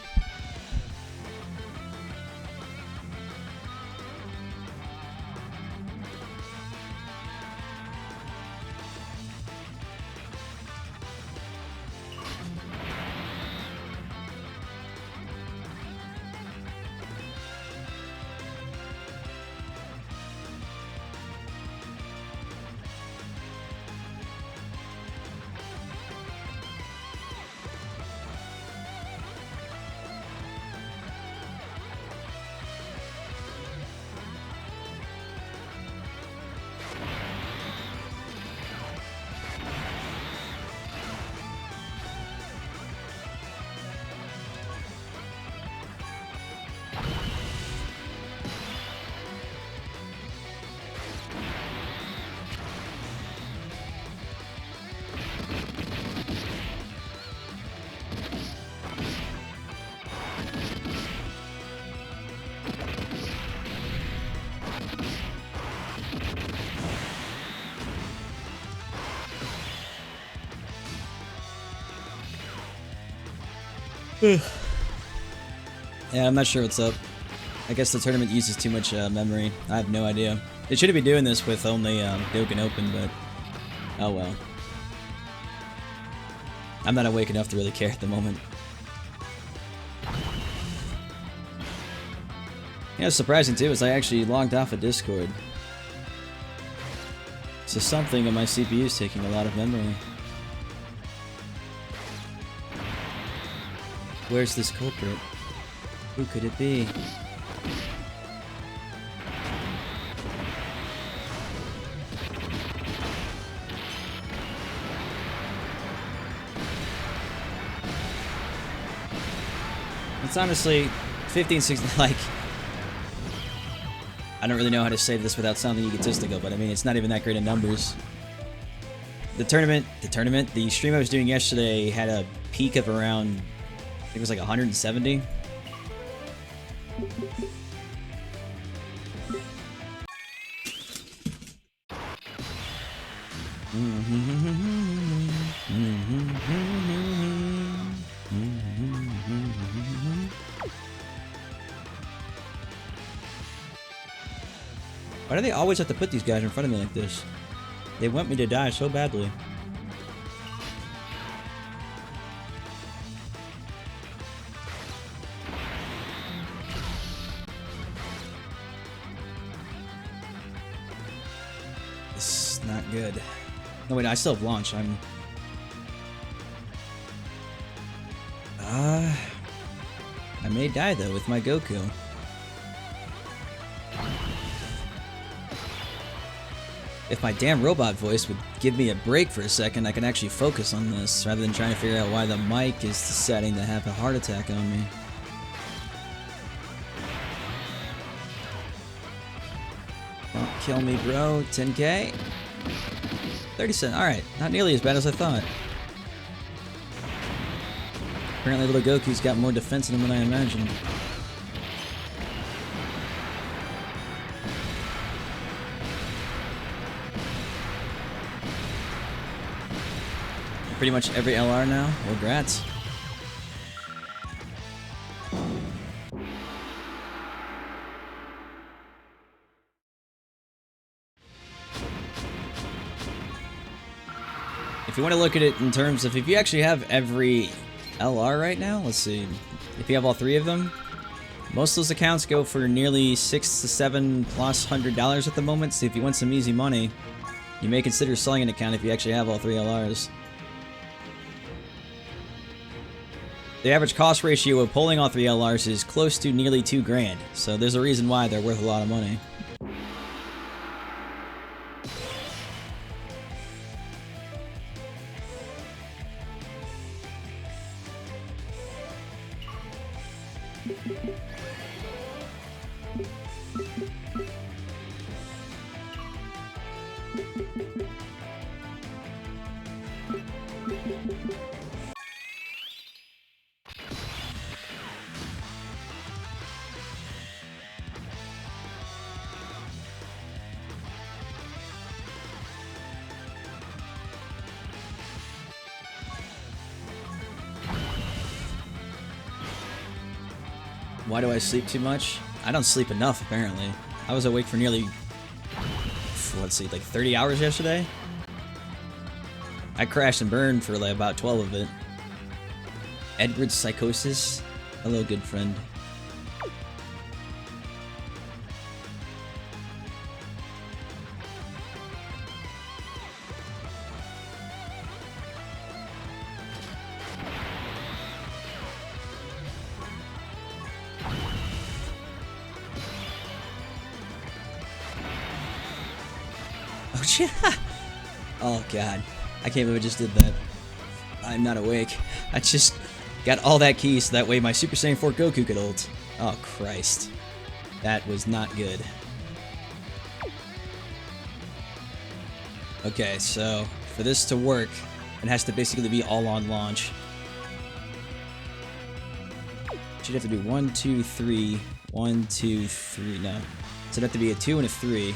Yeah, I'm not sure what's up. I guess the tournament uses too much memory. I have no idea. They shouldn't be doing this with only Dokkan Open, but oh well. I'm not awake enough to really care at the moment. Yeah, it's surprising too is I actually logged off of Discord. So something on my CPU is taking a lot of memory. Where's this culprit? Who could it be? It's honestly 15, 16, like, I don't really know how to say this without sounding egotistical, but I mean, it's not even that great of numbers. The stream I was doing yesterday had a peak of around, I think it was like 170. Why do they always have to put these guys in front of me like this? They want me to die so badly. This is not good. No wait, I still have launch. I may die though with my Goku. If my damn robot voice would give me a break for a second, I can actually focus on this, rather than trying to figure out why the mic is deciding to have a heart attack on me. Kill me, bro. 10k. 30 cents. Alright, not nearly as bad as I thought. Apparently little Goku's got more defense in him than I imagined. Pretty much every LR now. Well, grats. If you want to look at it in terms of if you actually have every LR right now, let's see. If you have all 3 of them, most of those accounts go for nearly $6 to $7 plus $100 at the moment. So if you want some easy money, you may consider selling an account if you actually have all 3 LRs. The average cost ratio of pulling all 3 LRs is close to nearly $2 grand, so there's a reason why they're worth a lot of money. Why do I sleep too much? I don't sleep enough, apparently. I was awake for nearly, let's see, like 30 hours yesterday? I crashed and burned for like about 12 of it. Edward's Psychosis? Hello, good friend. Oh god, I can't believe I just did that. I'm not awake. I just got all that key so that way my Super Saiyan 4 Goku could ult. Oh Christ. That was not good. Okay, so for this to work, it has to basically be all on launch. Should have to do 1, 2, 3, 1, 2, 3, no. So it'd have to be a 2 and a 3.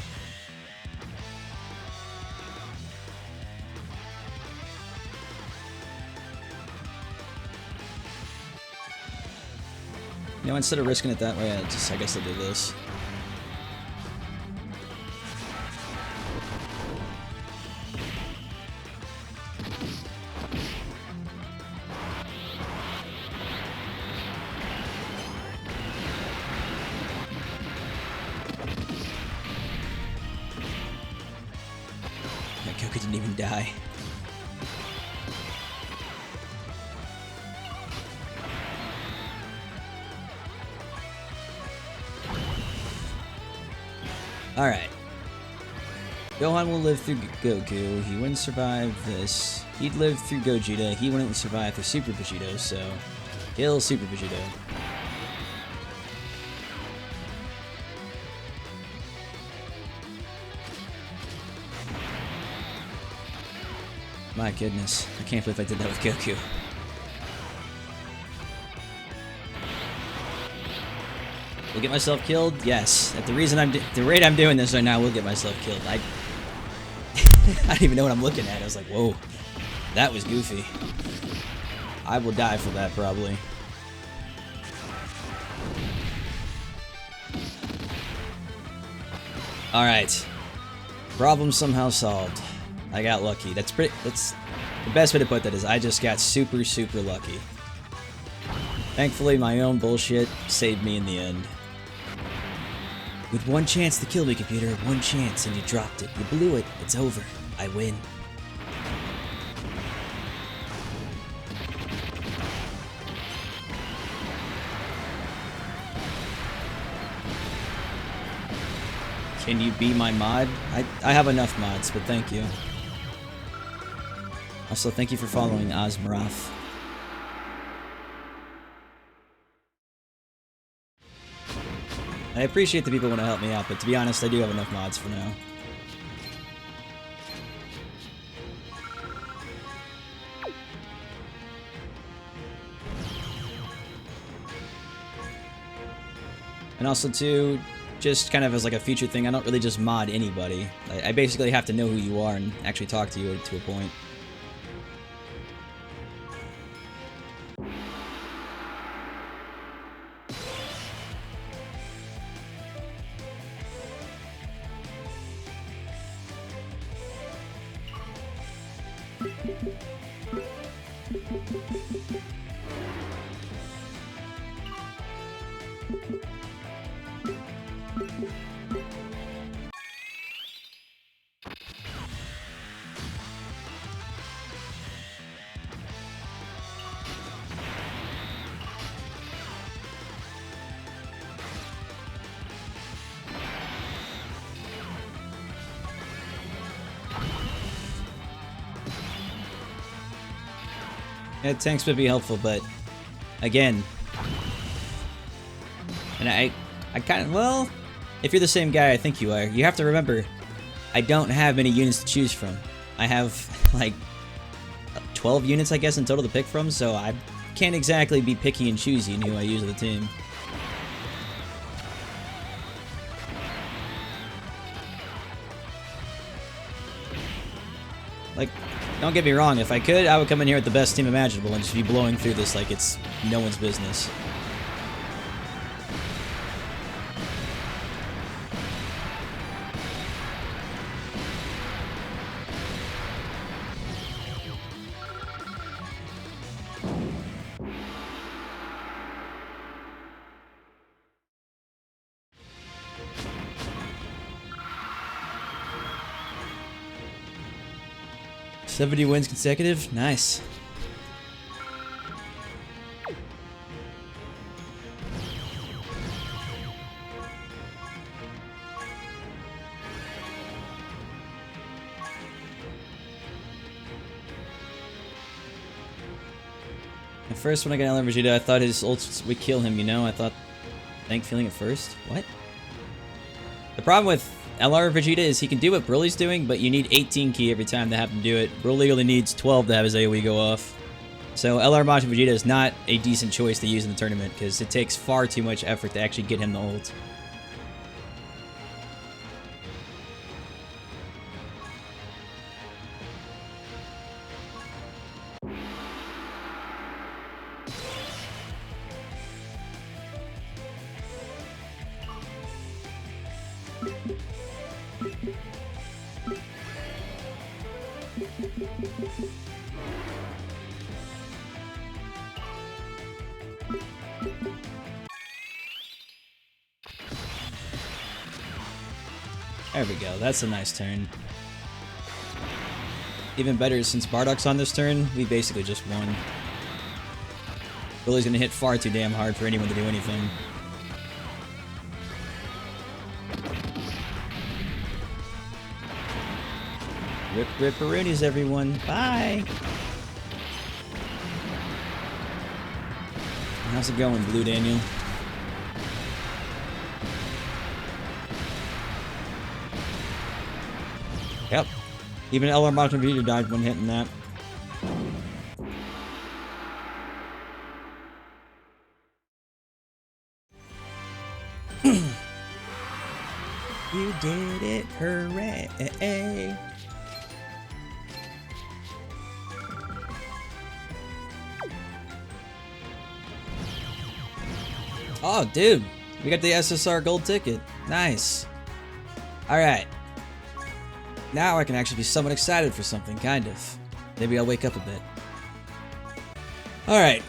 You know, instead of risking it that way, I guess I'll do this. That Goku didn't even die. Alright. Gohan will live through Goku. He wouldn't survive this. He'd live through Gogeta. He wouldn't survive through Super Vegeta, so kill Super Vegeta. My goodness. I can't believe I did that with Goku. Will get myself killed? Yes. At the rate I'm doing this right now, I will get myself killed. I don't even know what I'm looking at. I was like, whoa, that was goofy. I will die for that probably. All right, problem somehow solved. I got lucky. That's the best way to put that is I just got super lucky. Thankfully, my own bullshit saved me in the end. With one chance to kill me, computer, one chance, and you dropped it. You blew it. It's over. I win. Can you be my mod? I have enough mods, but thank you. Also, thank you for following Osmarath. I appreciate the people who want to help me out, but to be honest, I do have enough mods for now. And also, too, just kind of as like a future thing, I don't really just mod anybody. I basically have to know who you are and actually talk to you to a point. Yeah, tanks would be helpful, but again, and I kind of, well, if you're the same guy I think you are, you have to remember, I don't have many units to choose from. I have like 12 units, I guess, in total to pick from, so I can't exactly be picky and choosy in who I use of the team. Like, don't get me wrong, if I could, I would come in here with the best team imaginable and just be blowing through this like it's no one's business. $70 wins consecutive? Nice. At first, when I got LR Vegeta, I thought his ults would kill him, you know? I thought tank feeling it first. What? The problem with LR Vegeta is he can do what Broly's doing, but you need 18 key every time to have him do it. Broly only needs 12 to have his AoE go off. So LR Majin Vegeta is not a decent choice to use in the tournament, because it takes far too much effort to actually get him the ult. There we go, that's a nice turn. Even better, since Bardock's on this turn, we basically just won. Broly's gonna hit far too damn hard for anyone to do anything. Rip ripperoonies, everyone. Bye! How's it going, Blue Daniel? Yep. Even LR Majin Vegeta died when hitting that. You did it, hooray! Oh, dude, we got the SSR gold ticket. Nice. Alright. Now I can actually be somewhat excited for something, kind of. Maybe I'll wake up a bit. Alright.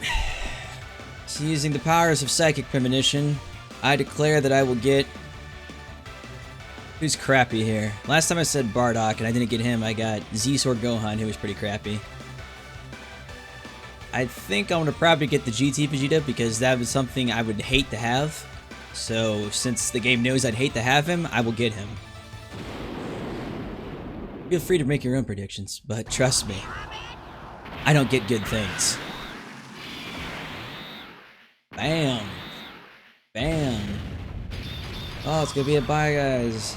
So using the powers of Psychic Premonition, I declare that I will get... Who's crappy here? Last time I said Bardock and I didn't get him, I got Z-Sword Gohan, who was pretty crappy. I think I'm gonna probably get the GT Vegeta because that was something I would hate to have. So since the game knows I'd hate to have him, I will get him. Feel free to make your own predictions, but trust me, I don't get good things. Bam. Bam. Oh, it's gonna be a bye, guys.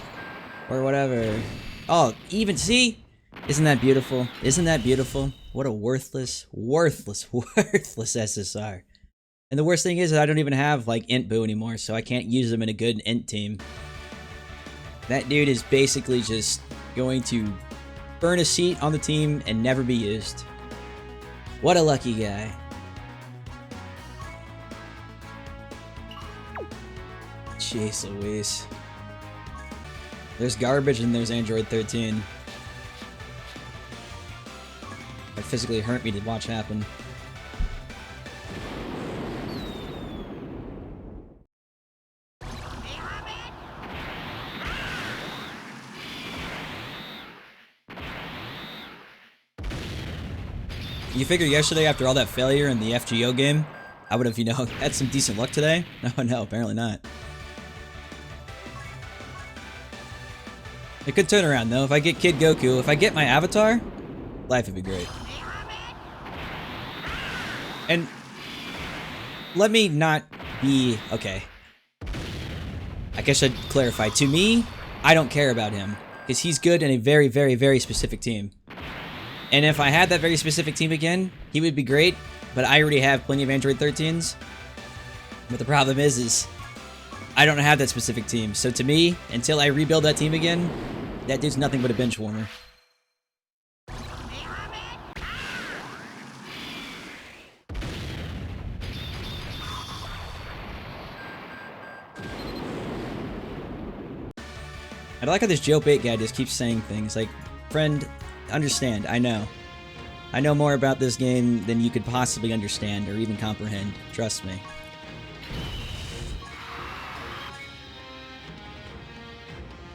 Or whatever. Oh, even, see? Isn't that beautiful? Isn't that beautiful? What a worthless, worthless, worthless SSR. And the worst thing is that I don't even have, like, Int Boo anymore, so I can't use him in a good Int team. That dude is basically just going to burn a seat on the team and never be used. What a lucky guy. Jeez Louise. There's garbage and there's Android 13. It physically hurt me to watch happen. You figure yesterday, after all that failure in the FGO game, I would have, you know, had some decent luck today? Oh no, apparently not. It could turn around though. If I get Kid Goku, if I get my avatar, life would be great. And let me not be, okay. I guess I'd clarify. To me, I don't care about him, because he's good in a very, very, very specific team. And if I had that very specific team again, he would be great, but I already have plenty of Android 13s. But the problem is I don't have that specific team. So to me, until I rebuild that team again, that dude's nothing but a bench warmer. I like how this Joe Bait guy just keeps saying things like, friend, understand, I know. I know more about this game than you could possibly understand or even comprehend. Trust me.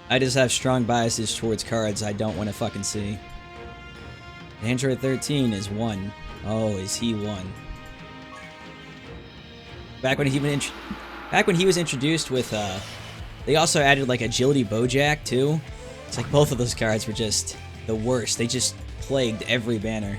I just have strong biases towards cards I don't want to fucking see. Android 13 is 1. Oh, is he 1? Back when he was introduced with, they also added like Agility Bojack too. It's like both of those cards were just the worst. They just plagued every banner.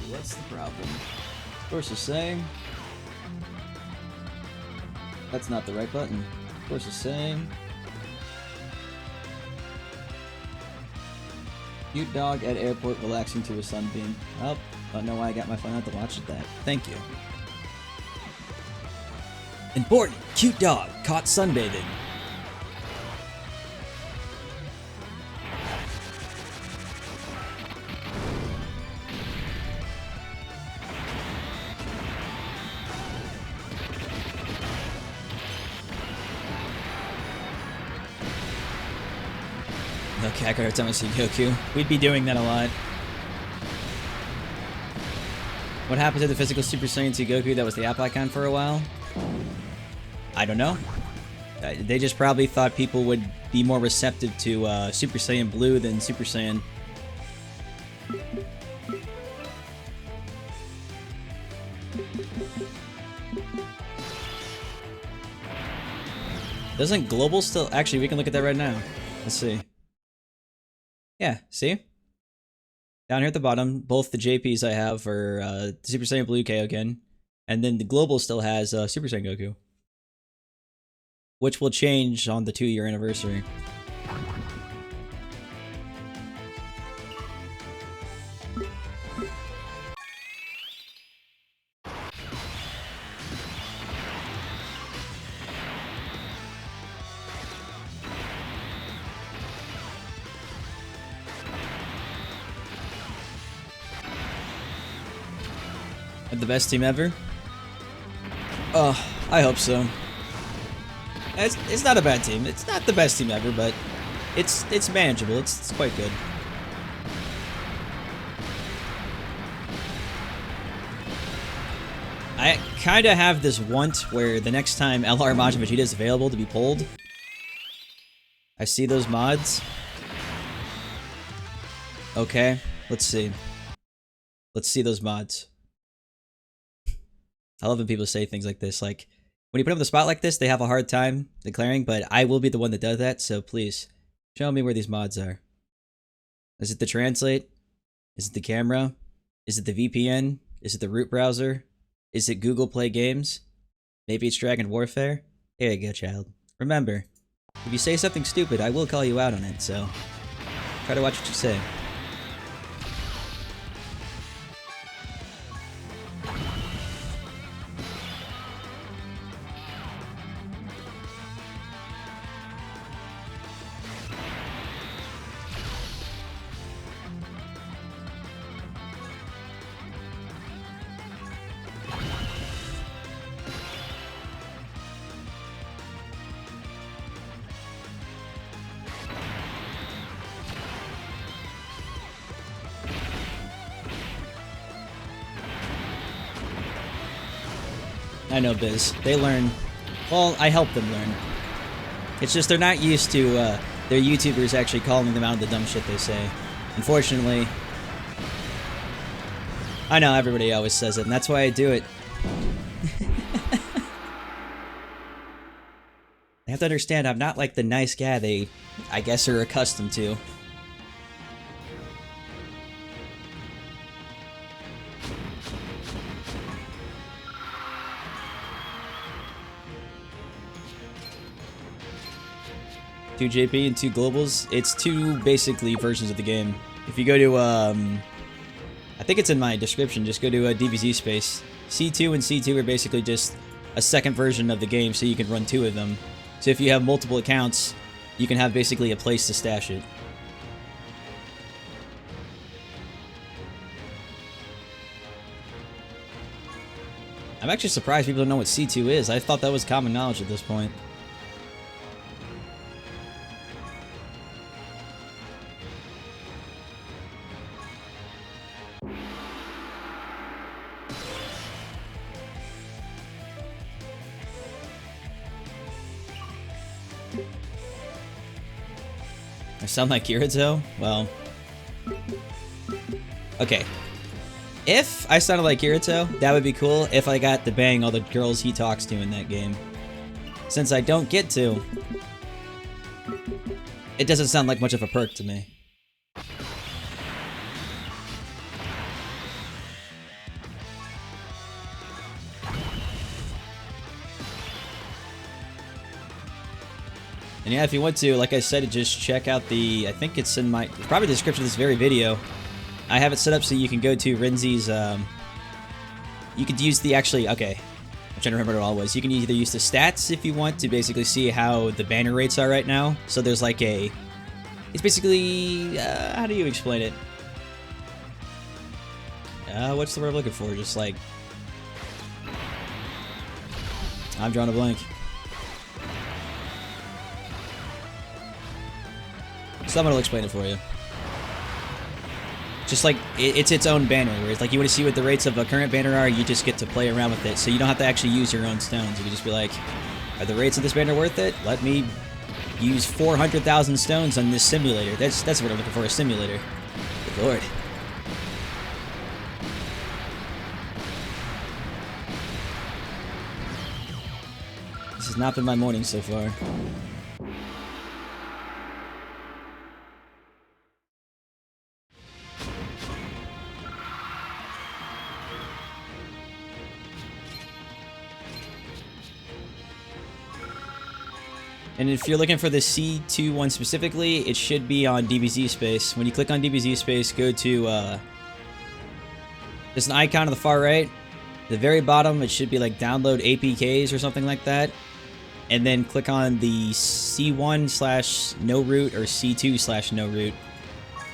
What's the problem? Of course, the same. That's not the right button. Of course, the same. Cute dog at airport relaxing to a sunbeam. Oh, don't know why I got my phone out to watch that. Thank you. Important! Cute dog caught sunbathing. Okay, I could every time I see Goku. We'd be doing that a lot. What happened to the physical Super Saiyan 2 Goku that was the app icon for a while? I don't know. They just probably thought people would be more receptive to Super Saiyan Blue than Super Saiyan. Doesn't Global still... Actually, we can look at that right now. Let's see. Yeah, see? Down here at the bottom, both the JPs I have are Super Saiyan Blue Kaioken, and then the Global still has Super Saiyan Goku. Which will change on the 2-year anniversary. The best team ever? Oh, I hope so. It's not a bad team. It's not the best team ever, but it's manageable. It's quite good. I kind of have this want where the next time LR Majin Vegeta is available to be pulled, I see those mods. Okay, let's see. Let's see those mods. I love when people say things like this. Like, when you put them on the spot like this, they have a hard time declaring, but I will be the one that does that, so please, show me where these mods are. Is it the translate? Is it the camera? Is it the VPN? Is it the root browser? Is it Google Play Games? Maybe it's Dragon Warfare? There you go, child. Remember, if you say something stupid, I will call you out on it, so try to watch what you say. I know, Biz. They learn. Well, I help them learn. It's just they're not used to their YouTubers actually calling them out on the dumb shit they say. Unfortunately. I know, everybody always says it, and that's why I do it. They have to understand I'm not like the nice guy they, I guess, are accustomed to. Two JP and two globals. It's two basically versions of the game. If you go to I think it's in my description, just go to DBZ space. C2 and C2 are basically just a second version of the game, so you can run two of them. So if you have multiple accounts, you can have basically a place to stash it. I'm actually surprised people don't know what C2 is. I thought that was common knowledge at this point. I sound like Kirito? Well... Okay. If I sounded like Kirito, that would be cool if I got to bang all the girls he talks to in that game. Since I don't get to, it doesn't sound like much of a perk to me. And yeah, if you want to, like I said, just check out the, I think it's in my, it's probably the description of this very video. I have it set up so you can go to Renzi's, you could use the actually, okay, I'm trying to remember what it all was. You can either use the stats if you want to basically see how the banner rates are right now. So there's like a, it's basically, how do you explain it? What's the word I'm looking for? Just like, I'm drawing a blank. Someone will explain it for you. Just like, it's its own banner, where it's like you want to see what the rates of a current banner are, you just get to play around with it, so you don't have to actually use your own stones. You can just be like, are the rates of this banner worth it? Let me use 400,000 stones on this simulator. That's what I'm looking for, a simulator. Good lord. This has not been my morning so far. And if you're looking for the C2 one specifically, it should be on DBZ space. When you click on DBZ space, go to, there's an icon on the far right. At the very bottom, it should be like download APKs or something like that. And then click on the C1/no root or C2/no root.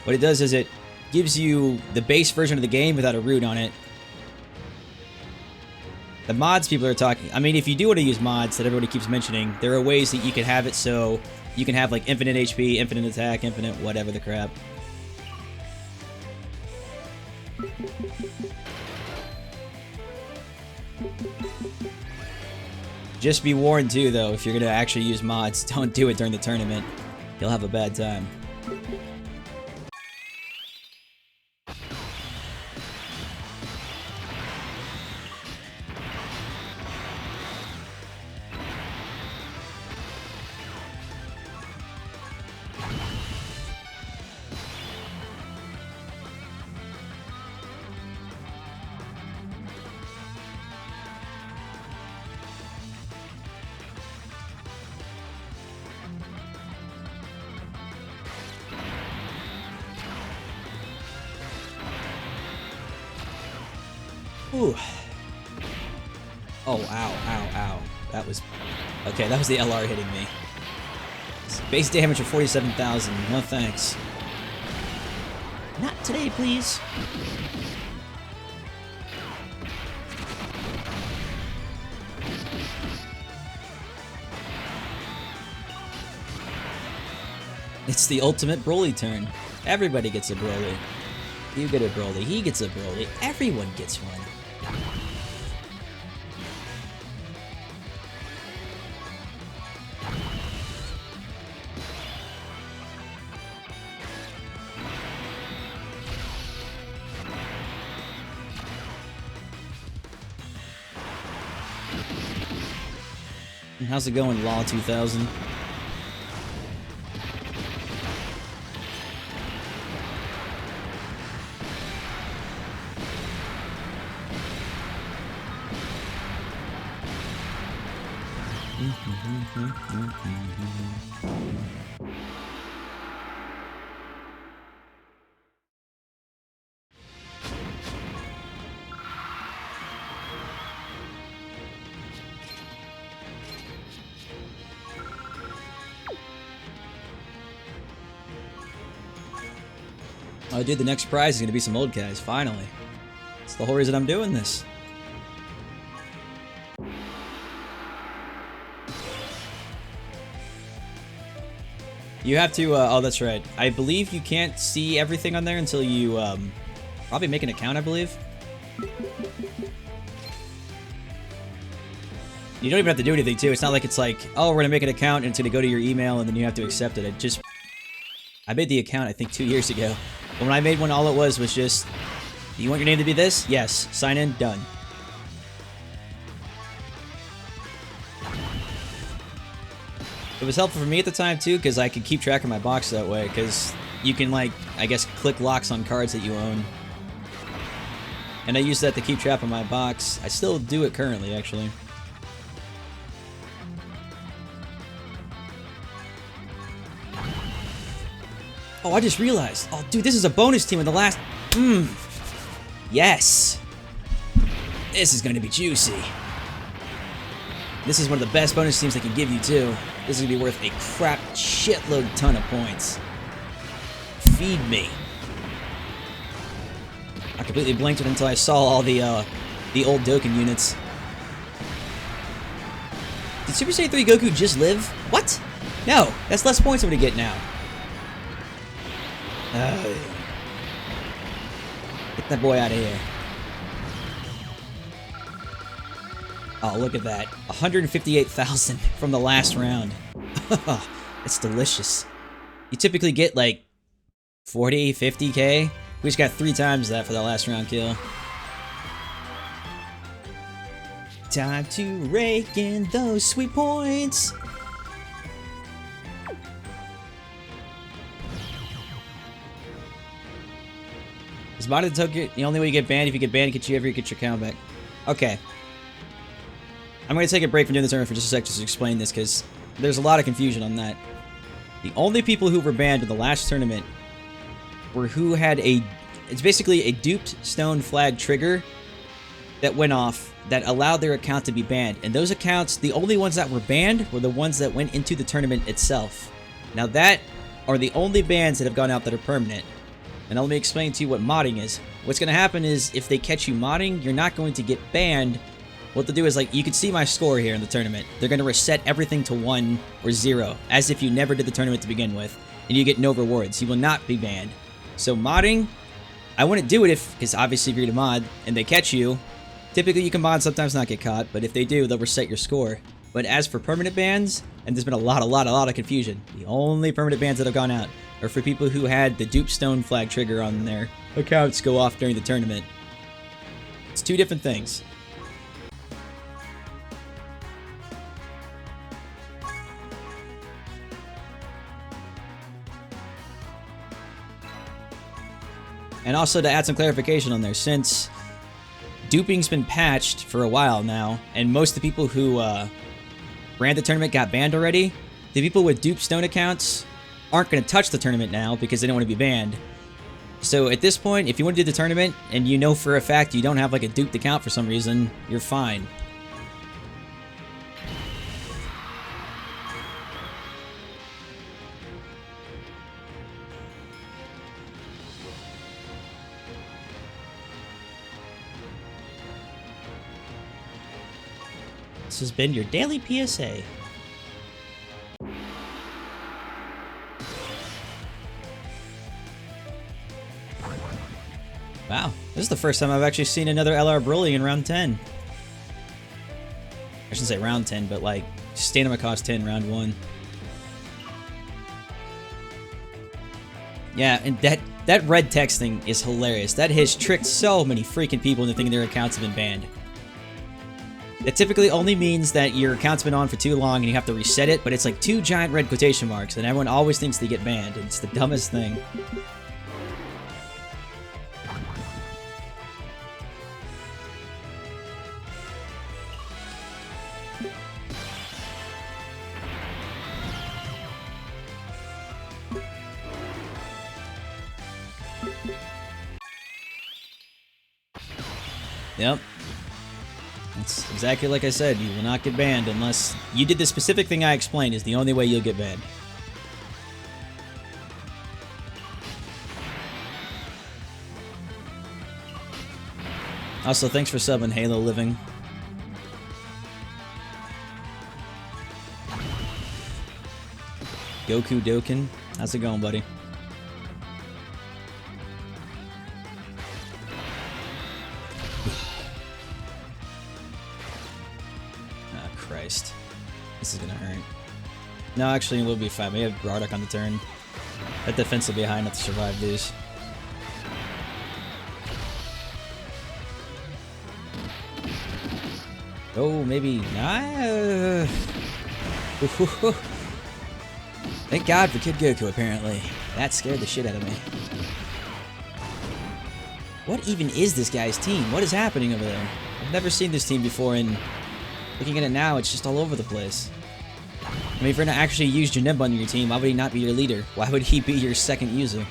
What it does is it gives you the base version of the game without a root on it. The mods people are talking, I mean, if you do want to use mods that everybody keeps mentioning, there are ways that you can have it so you can have like infinite HP, infinite attack, infinite whatever the crap. Just be warned too, though, if you're gonna actually use mods, don't do it during the tournament. You'll have a bad time. Ooh. Oh, ow, ow, ow. That was... Okay, that was the LR hitting me. Base damage of 47,000. No thanks. Not today, please. It's the ultimate Broly turn. Everybody gets a Broly. You get a Broly, he gets a Broly, everyone gets one. How's it going, Law 2000? Oh, dude, the next prize is gonna be some old guys, finally. It's the whole reason I'm doing this. You have to, oh, that's right. I believe you can't see everything on there until you, probably make an account, I believe. You don't even have to do anything, too. It's not like it's like, oh, we're gonna make an account and it's gonna go to your email and then you have to accept it. I made the account, I think, 2 years ago. But when I made one, all it was just, do you want your name to be this? Yes. Sign in, done. It was helpful for me at the time, too, because I could keep track of my box that way, because you can, like, I guess, click locks on cards that you own. And I used that to keep track of my box. I still do it currently, actually. Oh, I just realized. Oh, dude, this is a bonus team in the last... Yes. This is going to be juicy. This is one of the best bonus teams they can give you, too. This is going to be worth a crap shitload ton of points. Feed me. I completely blanked it until I saw all the old Dokkan units. Did Super Saiyan 3 Goku just live? What? No, that's less points I'm going to get now. Get that boy out of here. Oh, look at that. 158,000 from the last round. It's delicious. You typically get like 40, 50k. We just got 3 times that for that last round kill. Time to rake in those sweet points. Is modded token the only way you get banned? If you get banned, get your account back. Okay. I'm going to take a break from doing this tournament for just a sec just to explain this, because there's a lot of confusion on that. The only people who were banned in the last tournament were who had a... It's basically a duped stone flag trigger that went off that allowed their account to be banned. And those accounts, the only ones that were banned were the ones that went into the tournament itself. Now that are the only bans that have gone out that are permanent. And let me explain to you what modding is. What's going to happen is, if they catch you modding, you're not going to get banned. What they'll do is, like, you can see my score here in the tournament. They're going to reset everything to 1 or 0, as if you never did the tournament to begin with, and you get no rewards. You will not be banned. So modding, I wouldn't do it if, because obviously if you're to mod, and they catch you, Typically, you can bond, sometimes not get caught, but if they do, they'll reset your score. But as for permanent bans, and there's been a lot of confusion, the only permanent bans that have gone out are for people who had the dupe stone flag trigger on their accounts go off during the tournament. It's two different things. And also to add some clarification on there, since duping's been patched for a while now, and most of the people who ran the tournament got banned already, the people with dupe stone accounts aren't going to touch the tournament now because they don't want to be banned. So at this point, if you want to do the tournament and you know for a fact you don't have like a duped account for some reason, you're fine. This has been your daily PSA. Wow, this is the first time I've actually seen another LR Broly in round 10. I shouldn't say round 10, but like Stamina cost 10 round 1. Yeah, and that red text thing is hilarious. That has tricked so many freaking people into thinking their accounts have been banned. That typically only means that your account's been on for too long and you have to reset it, but it's like 2 giant red quotation marks, and everyone always thinks they get banned. It's the dumbest thing. Yep. That's exactly like I said, you will not get banned unless you did the specific thing I explained is the only way you'll get banned. Also, thanks for subbing Halo Living. Goku Dokkan, how's it going, buddy? Christ. This is gonna hurt. No, actually, we'll be fine. We have Bardock on the turn. That defense will be high enough to survive these. Oh, maybe not. Thank God for Kid Goku, apparently. That scared the shit out of me. What even is this guy's team? What is happening over there? I've never seen this team before, and looking at it now, it's just all over the place. I mean, if you're gonna actually use Janemba on your team, why would he not be your leader? Why would he be your second user?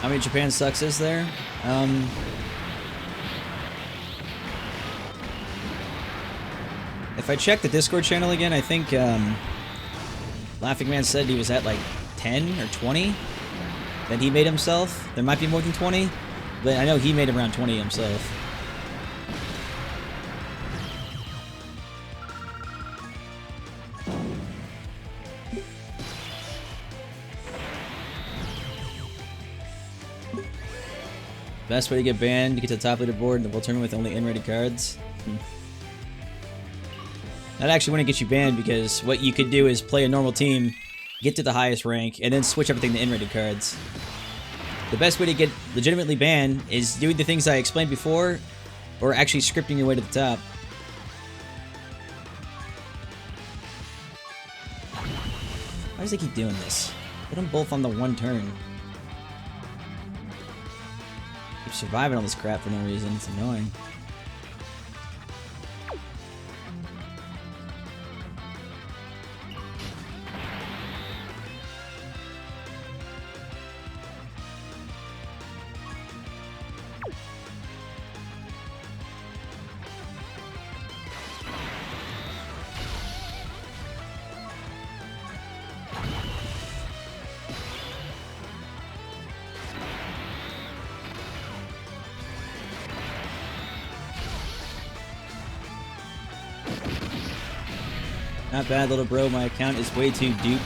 How many Japan sucks is there? If I check the Discord channel again, I think Laughing Man said he was at like 10 or 20 that he made himself. There might be more than 20, but I know he made around 20 himself. Best way to get banned, to get to the top leaderboard in the World Tournament with only in-rated cards. That actually wouldn't get you banned, because what you could do is play a normal team, get to the highest rank, and then switch everything to in-rated cards. The best way to get legitimately banned is doing the things I explained before, or actually scripting your way to the top. Why does they keep doing this? Put them both on the one turn. Keep surviving all this crap for no reason. It's annoying. Not bad, little bro. My account is way too dupe,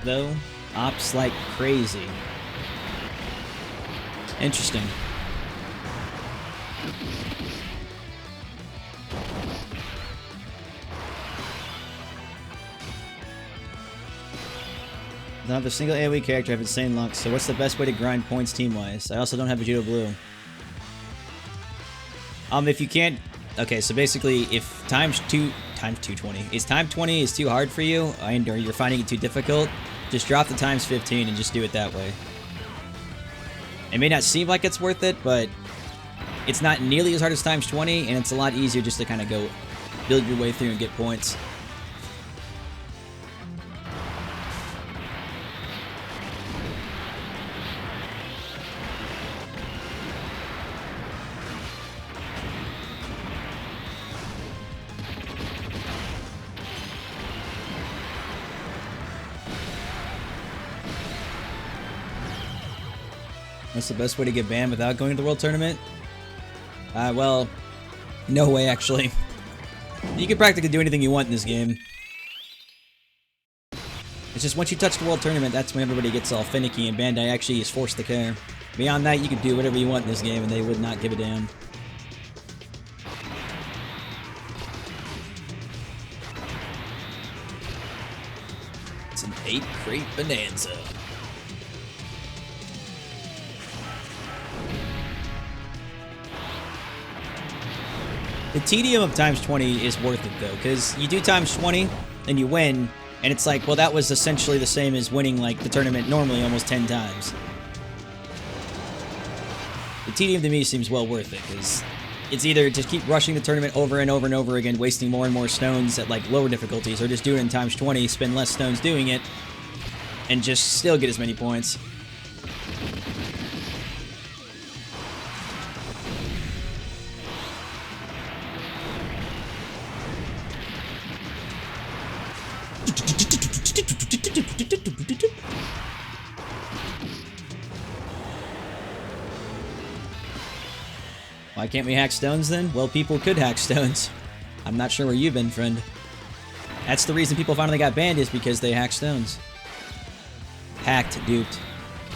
though. Ops like crazy. Interesting. I don't have a single AoE character, I have insane luck, so what's the best way to grind points team-wise? I also don't have Vegeta Blue. If you can't... Okay, so basically, if times 220. Is time 20 is too hard for you, or you're finding it too difficult, just drop the times 15 and just do it that way. It may not seem like it's worth it, but it's not nearly as hard as times 20, and it's a lot easier just to kind of go build your way through and get points. What's the best way to get banned without going to the World Tournament? Well, no way, actually. You can practically do anything you want in this game. It's just once you touch the World Tournament, that's when everybody gets all finicky and Bandai actually is forced to care. Beyond that, you can do whatever you want in this game and they would not give a damn. It's an 8-crate bonanza. The tedium of times 20 is worth it, though, because you do times 20, and you win, and it's like, well, that was essentially the same as winning, like, the tournament normally almost 10 times. The tedium to me seems well worth it, because it's either to keep rushing the tournament over and over and over again, wasting more and more stones at, like, lower difficulties, or just do it in times 20, spend less stones doing it, and just still get as many points. Why can't we hack stones then? Well, people could hack stones. I'm not sure where you've been, friend. That's the reason people finally got banned, is because they hack stones. Hacked, duped.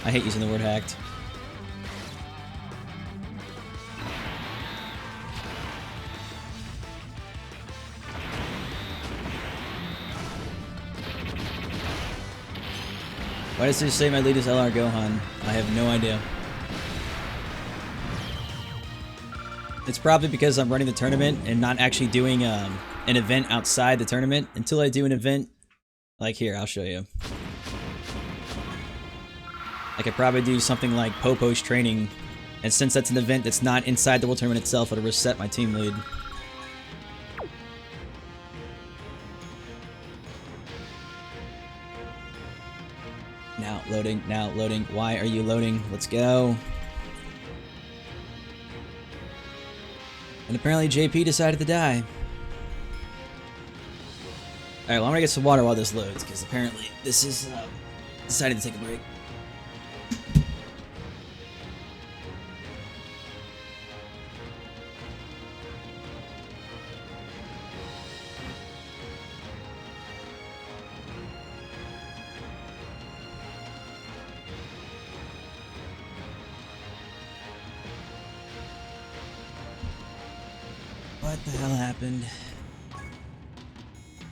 I hate using the word hacked. Why does it say my lead is LR Gohan? I have no idea. It's probably because I'm running the tournament and not actually doing an event outside the tournament. Until I do an event, like here, I'll show you. I could probably do something like Popo's training, and since that's an event that's not inside the World Tournament itself, it'll reset my team lead. Now loading, now loading. Why are you loading? Let's go. And apparently JP decided to die. Alright, well, I'm gonna get some water while this loads, because apparently this is decided to take a break. What the hell happened?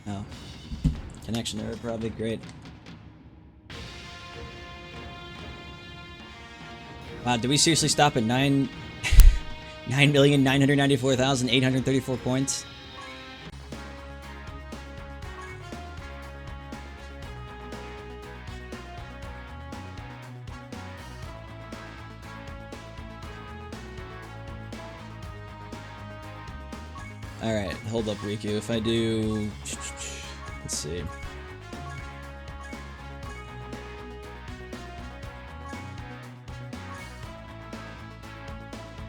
Oh. Connection error, probably. Great. Wow, did we seriously stop at 9,994,834 points? Alright, hold up, Riku. If I do... Let's see.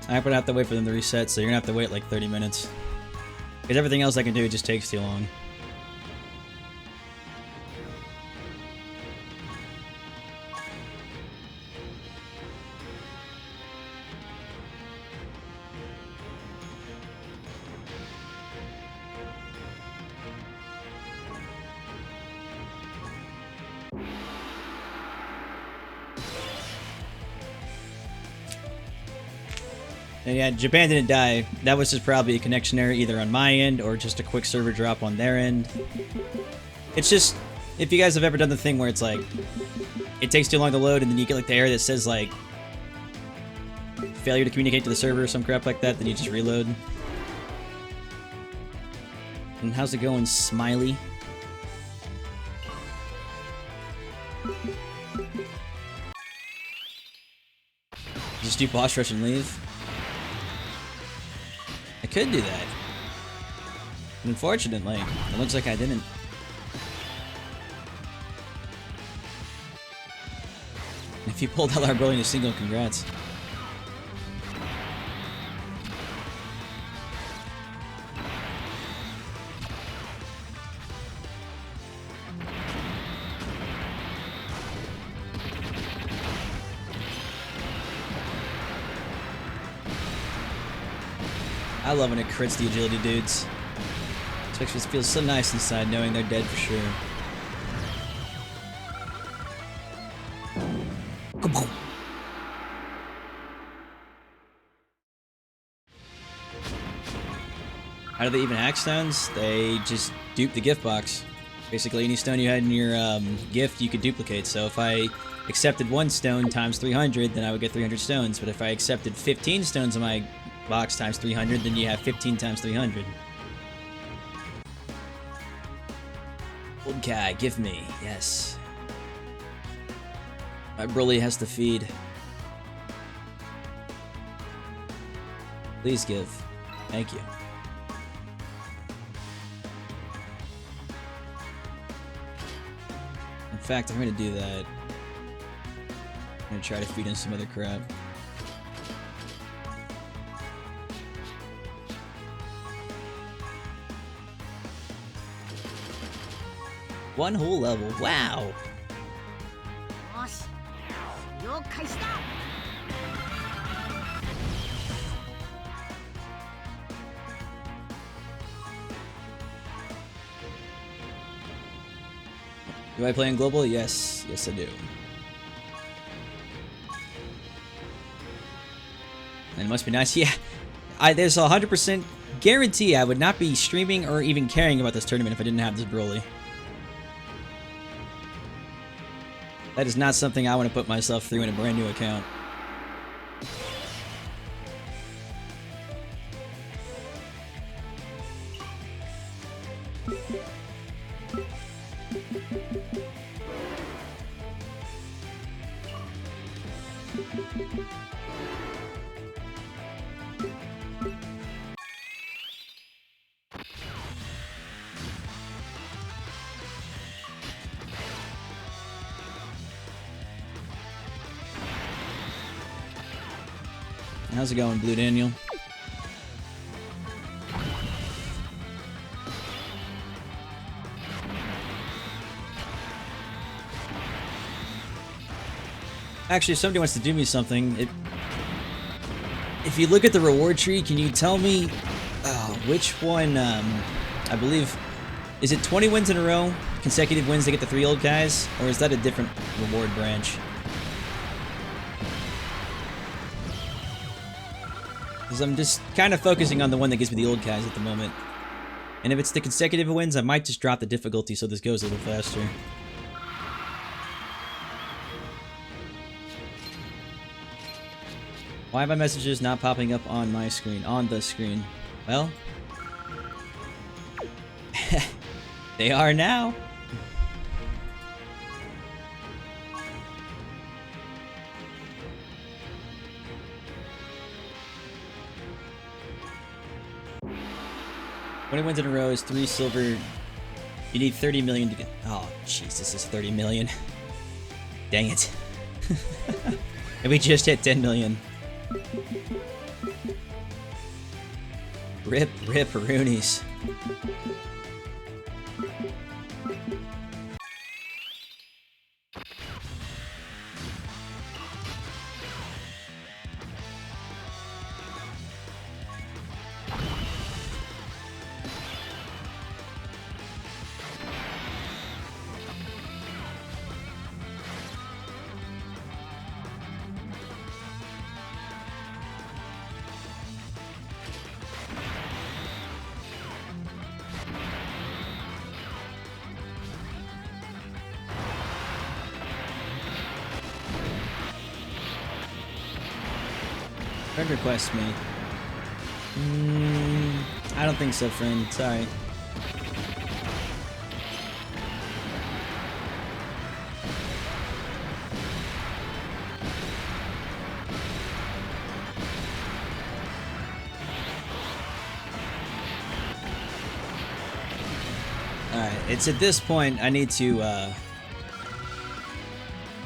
I'm gonna have to wait for them to reset, so you're gonna have to wait like 30 minutes. Because everything else I can do just takes too long. And yeah, Japan didn't die. That was just probably a connection error either on my end or just a quick server drop on their end. It's just, if you guys have ever done the thing where it's like, it takes too long to load and then you get like the error that says like, failure to communicate to the server or some crap like that, then you just reload. And how's it going, Smiley? Just do boss rush and leave? I could do that. Unfortunately, it looks like I didn't. If you pulled LR Broly in a single, congrats. I love when it crits the agility dudes. It feels so nice inside knowing they're dead for sure. Kaboom! How do they even hack stones? They just dupe the gift box. Basically, any stone you had in your gift, you could duplicate. So if I accepted 1 stone times 300, then I would get 300 stones. But if I accepted 15 stones in my box times 300, then you have 15 times 300. Old guy, give me. Yes. My Broly has to feed. Please give. Thank you. In fact, I'm gonna do that. I'm gonna try to feed in some other crap. One whole level. Wow. Do I play on global? Yes. Yes, I do. And it must be nice. Yeah. There's a 100% guarantee I would not be streaming or even caring about this tournament if I didn't have this Broly. That is not something I want to put myself through in a brand new account. How's it going, Blue Daniel? Actually, if somebody wants to do me something, if you look at the reward tree, can you tell me which one, I believe, is it 20 wins in a row, consecutive wins to get the 3 old guys, or is that a different reward branch? Because I'm just kind of focusing on the one that gives me the old guys at the moment. And if it's the consecutive wins, I might just drop the difficulty so this goes a little faster. Why are my messages not popping up on my screen, on the screen? Well, they are now. When it wins in a row is 3 silver. You need 30 million to get. Oh, jeez, this is 30 million. Dang it. And we just hit 10 million. Rip Roonies. Friend request me. I don't think so, friend. Sorry. Alright, it's at this point I need to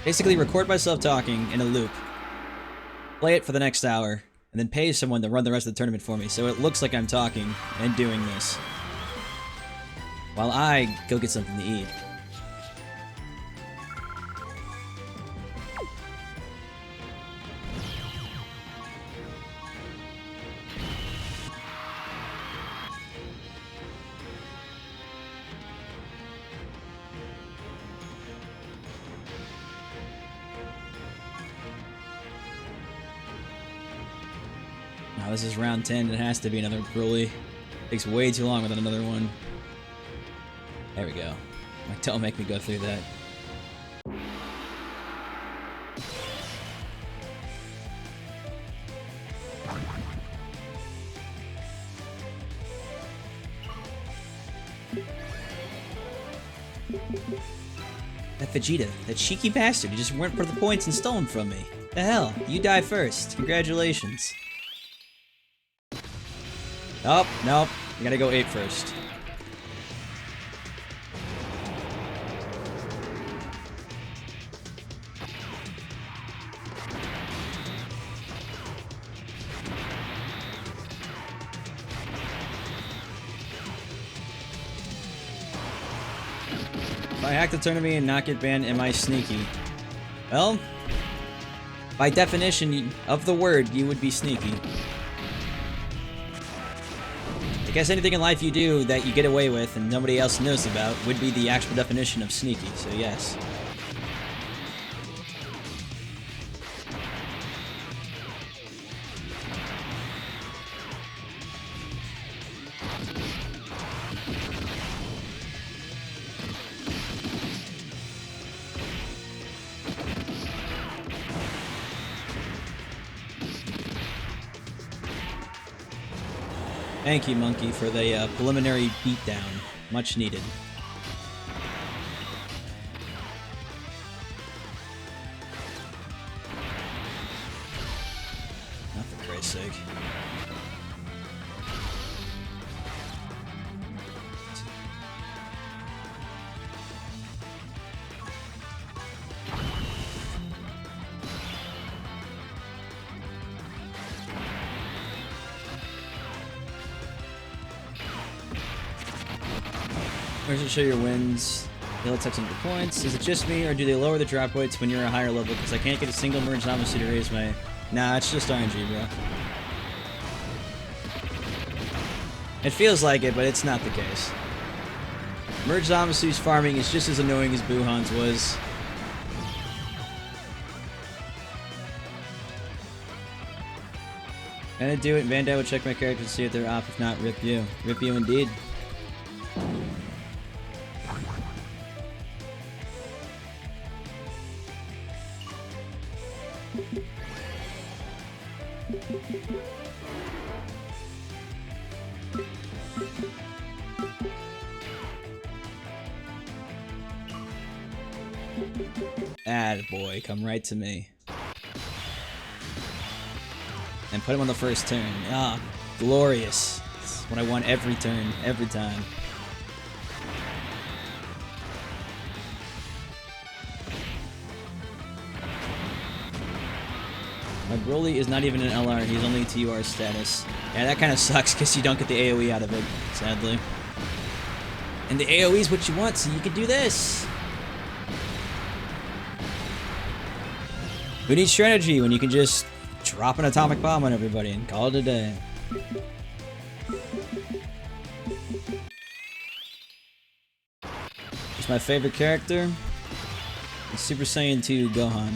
basically record myself talking in a loop, play it for the next hour, and then pay someone to run the rest of the tournament for me so it looks like I'm talking and doing this while I go get something to eat. Now this is round 10, it has to be another Broly. Takes way too long without another one. There we go. Like, don't make me go through that. That Vegeta, that cheeky bastard, he just went for the points and stole them from me. The hell, you die first. Congratulations. Oh, nope. You gotta go 8 first. If I hack the tournament and not get banned, am I sneaky? Well, by definition of the word, you would be sneaky. I guess anything in life you do that you get away with and nobody else knows about would be the actual definition of sneaky, so yes. Thank you, Monkey, for the preliminary beatdown. Much needed. Not for Christ's sake. Where does it show your wins? They'll take some points. Is it just me, or do they lower the drop weights when you're a higher level? Because I can't get a single merge Zamasu to raise my... Nah, it's just RNG, bro. It feels like it, but it's not the case. Merge Zamasu's farming is just as annoying as Buhan's was. Can I do it? Van Dyke will check my character to see if they're off. If not, rip you. Rip you indeed. Attaboy, come right to me. And put him on the first turn. Ah, glorious. It's what I want every turn, every time. My Broly is not even an LR, he's only TUR status. Yeah, that kind of sucks because you don't get the AoE out of it, sadly. And the AoE is what you want, so you can do this! Who needs strategy when you can just drop an atomic bomb on everybody and call it a day? It's my favorite character. It's Super Saiyan 2 Gohan.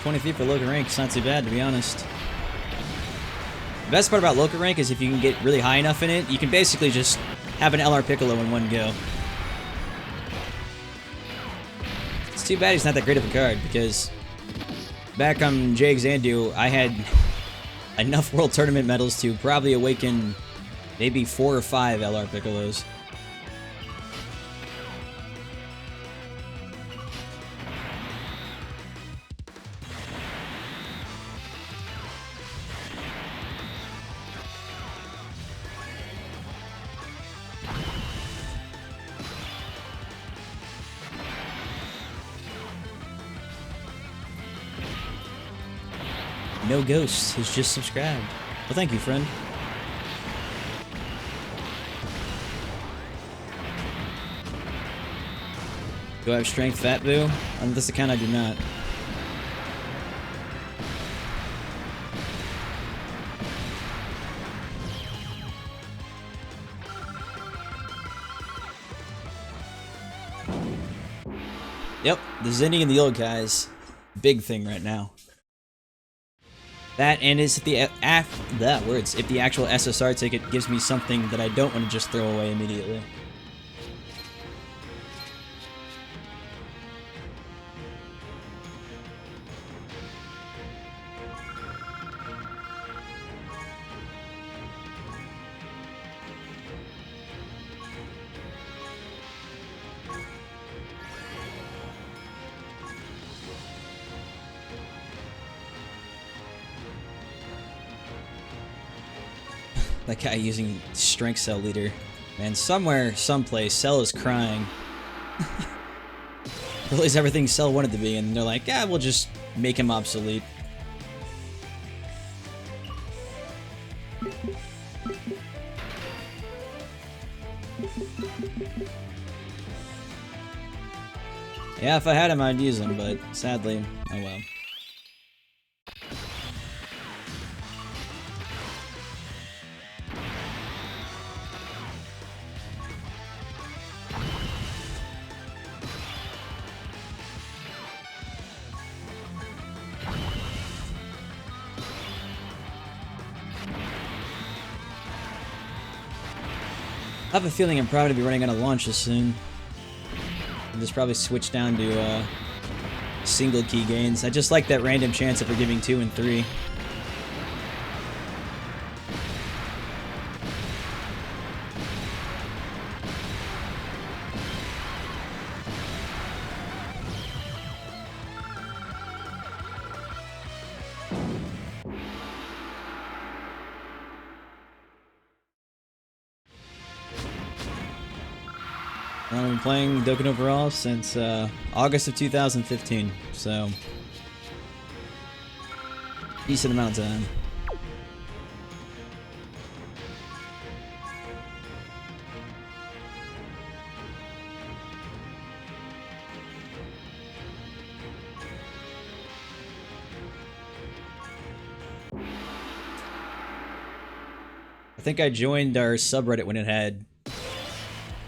23 for local rank. It's not too bad, to be honest. The best part about local rank is if you can get really high enough in it, you can basically just have an LR Piccolo in one go. It's too bad he's not that great of a card, because back on Jx2, I had enough World Tournament medals to probably awaken maybe 4 or 5 LR Piccolos. No Ghost has just subscribed. Well, thank you, friend. Do I have strength, Fat Boo? On this account, I do not. Yep, the Zinni and the old guys. Big thing right now. That and is if the if the actual SSR ticket gives me something that I don't want to just throw away immediately. That guy using Strength Cell Leader. Man, somewhere, someplace, Cell is crying. Realize everything Cell wanted to be, and they're like, yeah, we'll just make him obsolete. Yeah, if I had him, I'd use him, but sadly, oh well. I have a feeling I'm probably going to be running out of launches soon. I'll just probably switch down to single key gains. I just like that random chance of forgiving 2 and 3. I've been playing Dokkan overall since August of 2015, so decent amount of time. I think I joined our subreddit when it had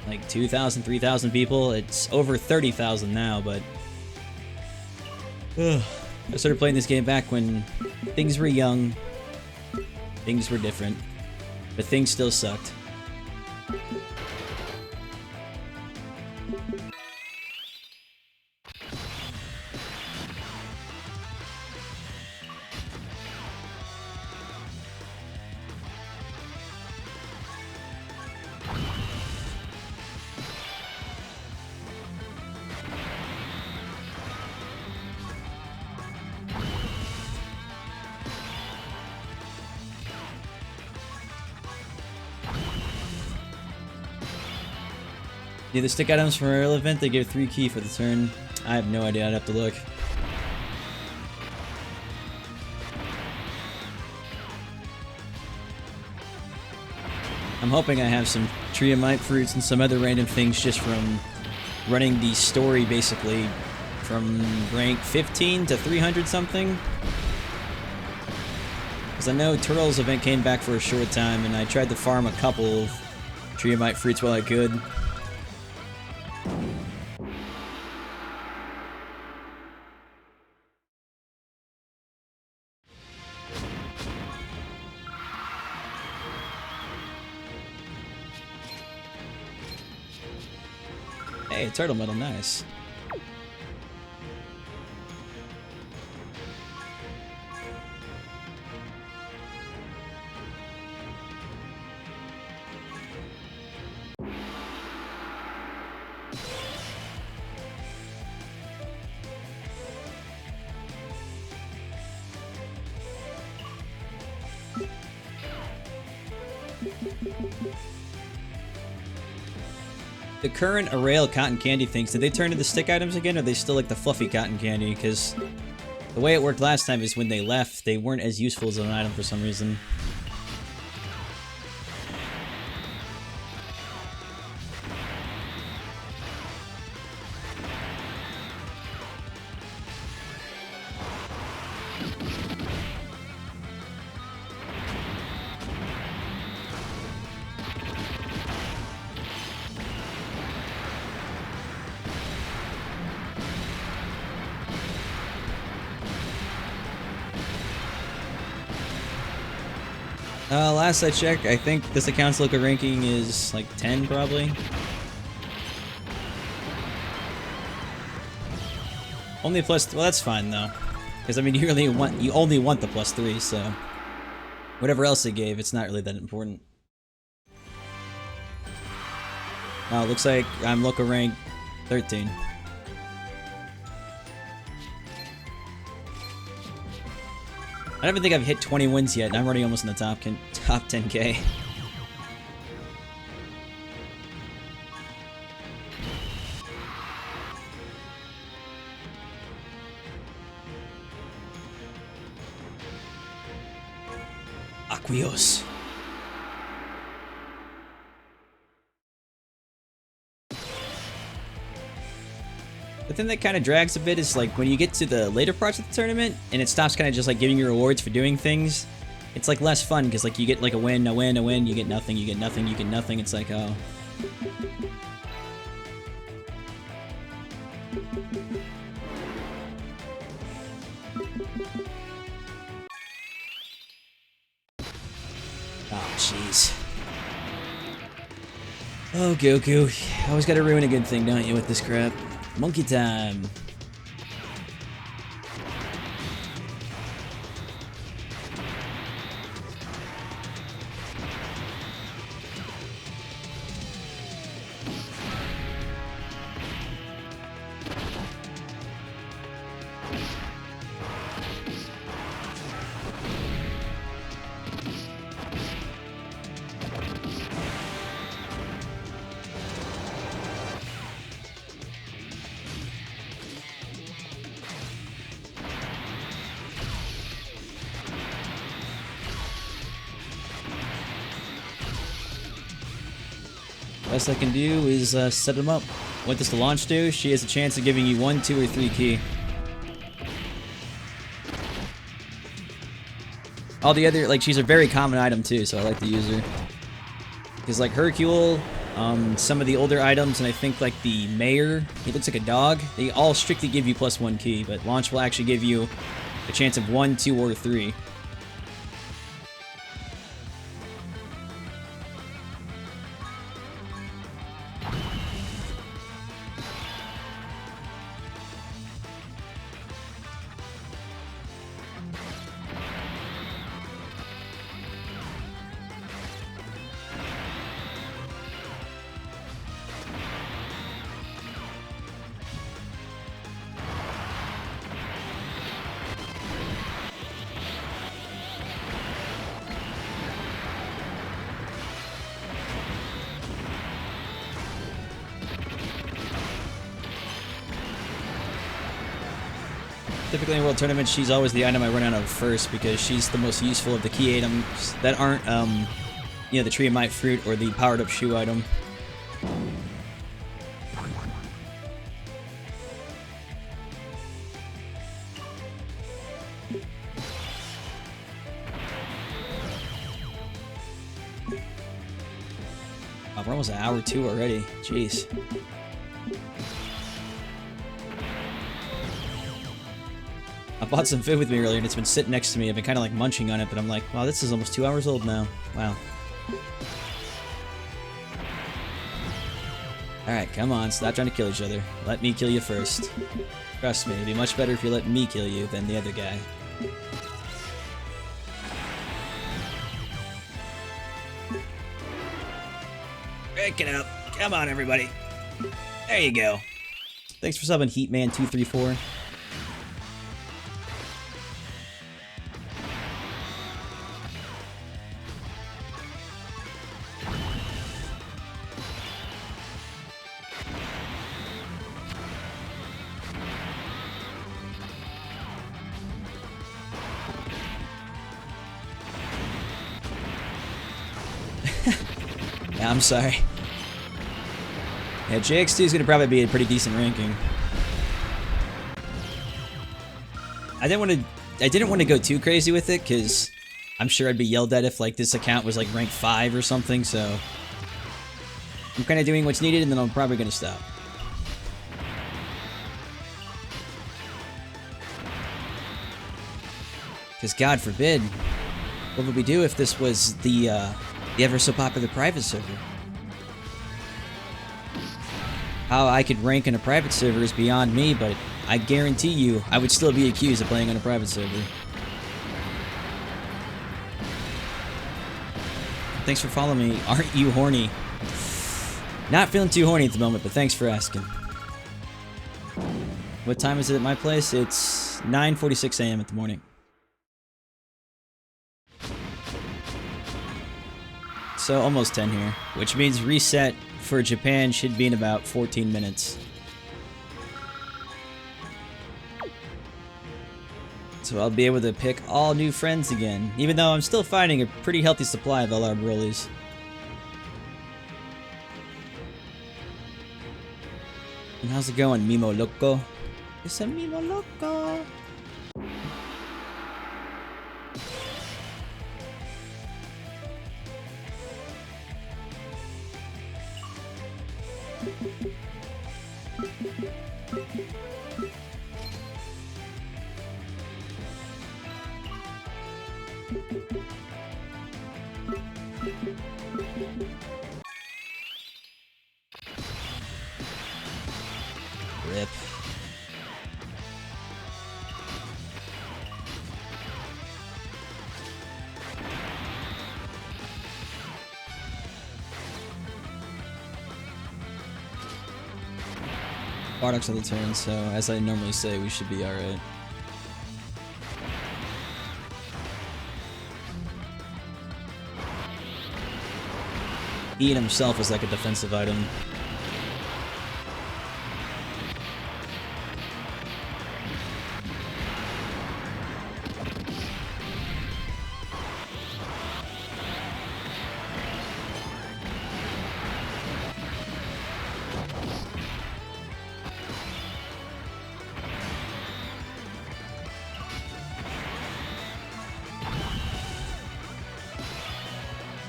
like 2,000, 3,000 people. It's over 30,000 now, but I started playing this game back when things were young, things were different, but things still sucked. Yeah, the stick items from our early event, they gave 3 key for the turn. I have no idea, I'd have to look. I'm hoping I have some Triamite fruits and some other random things just from running the story basically from rank 15 to 300 something. Because I know Turtle's event came back for a short time and I tried to farm a couple of Triamite fruits while I could. Hey, turtle medal, nice. The current array of cotton candy things, did they turn into stick items again, or are they still like the fluffy cotton candy? Because the way it worked last time is when they left, they weren't as useful as an item for some reason. Last I checked, I think this account's local ranking is like 10 probably. Only plus, well that's fine though. Because I mean you only want the +3, so whatever else they gave, it's not really that important. Oh, it looks like I'm local rank 13. I don't even think I've hit 20 wins yet, and I'm already almost in the top 10k. Aqueous. The thing that kind of drags a bit is like when you get to the later parts of the tournament and it stops kind of just like giving you rewards for doing things, it's like less fun because like you get like a win, you get nothing, you get nothing, you get nothing. It's like, oh. Oh, jeez. Oh, Goku. Always gotta ruin a good thing, don't you, with this crap? Monkey time. Best I can do is set them up. What does the launch do? She has a chance of giving you 1, 2, or 3 key. All the other, like, she's a very common item too, so I like to use her. Because like Hercule, some of the older items, and I think like the Mayor, he looks like a dog, they all strictly give you +1 key, but launch will actually give you a chance of 1, 2, or 3. Typically in World Tournaments, she's always the item I run out of first because she's the most useful of the key items that aren't, you know, the Tree of Might fruit or the powered up shoe item. Oh, we're almost an hour 2 already. Jeez. I bought some food with me earlier and it's been sitting next to me. I've been kind of like munching on it, but I'm like, wow, this is almost 2 hours old now. Wow. Alright, come on, stop trying to kill each other. Let me kill you first. Trust me, it'd be much better if you let me kill you than the other guy. Break it up. Come on, everybody. There you go. Thanks for subbing Heatman234. Yeah, I'm sorry. Yeah, Jx2 is gonna probably be a pretty decent ranking. I didn't want to go too crazy with it because I'm sure I'd be yelled at if like this account was like rank 5 or something. So I'm kind of doing what's needed, and then I'm probably gonna stop. Because God forbid, what would we do if this was the ever so popular private server? How I could rank in a private server is beyond me, but I guarantee you I would still be accused of playing on a private server. Thanks for following me. Aren't you horny? Not feeling too horny at the moment, but thanks for asking. What time is it at my place? It's 9:46 a.m. in the morning. So almost 10 here, which means reset for Japan should be in about 14 minutes. So I'll be able to pick all new friends again, even though I'm still finding a pretty healthy supply of LR Broly's. And how's it going, Mimo Loco? It's a Mimo Loco! Rip. Bardock's on the turn, so as I normally say, we should be alright. Ian himself is like a defensive item.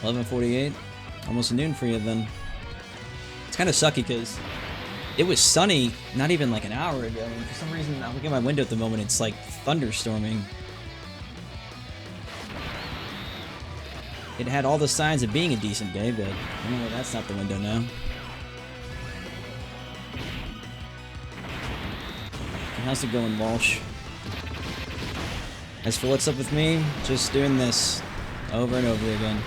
$11:48. Almost noon for you then. It's kind of sucky because it was sunny not even like an hour ago, and for some reason I look at my window at the moment, it's like thunderstorming. It had all the signs of being a decent day, but anyway, that's not the window now. And how's it going, Walsh? As for what's up with me, just doing this over and over again.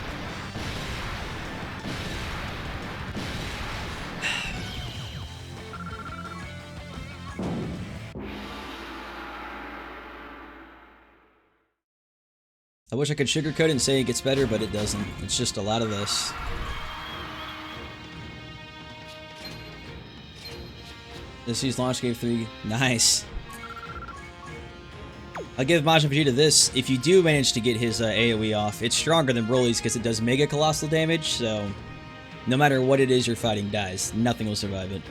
I wish I could sugarcoat it and say it gets better, but it doesn't. It's just a lot of this. This year's launch gave 3. Nice. I'll give Majin Vegeta this. If you do manage to get his AoE off, it's stronger than Broly's because it does mega colossal damage, so no matter what it is you're fighting dies. Nothing will survive it.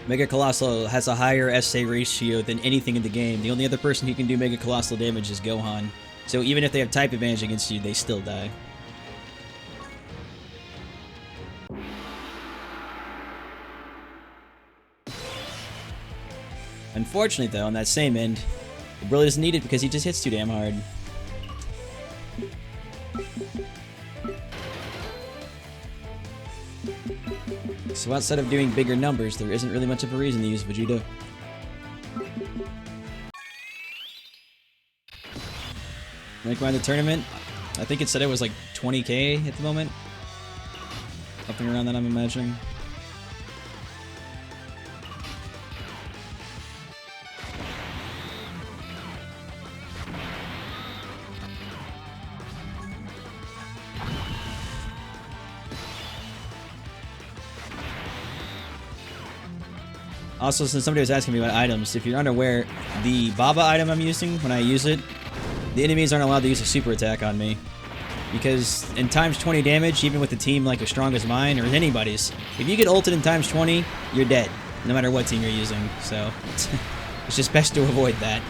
Mega Colossal has a higher SA ratio than anything in the game. The only other person who can do Mega Colossal damage is Gohan. So even if they have type advantage against you, they still die. Unfortunately though, on that same end, it really doesn't need it because he just hits too damn hard. So outside of doing bigger numbers, there isn't really much of a reason to use Vegeta. Rank around the tournament, I think it said it was like 20k at the moment. Something around that, I'm imagining. Also, since somebody was asking me about items, if you're unaware, the Baba item I'm using, when I use it, the enemies aren't allowed to use a super attack on me. Because in times 20 damage, even with a team like as strong as mine, or anybody's, if you get ulted in times 20, you're dead, no matter what team you're using. So, it's just best to avoid that.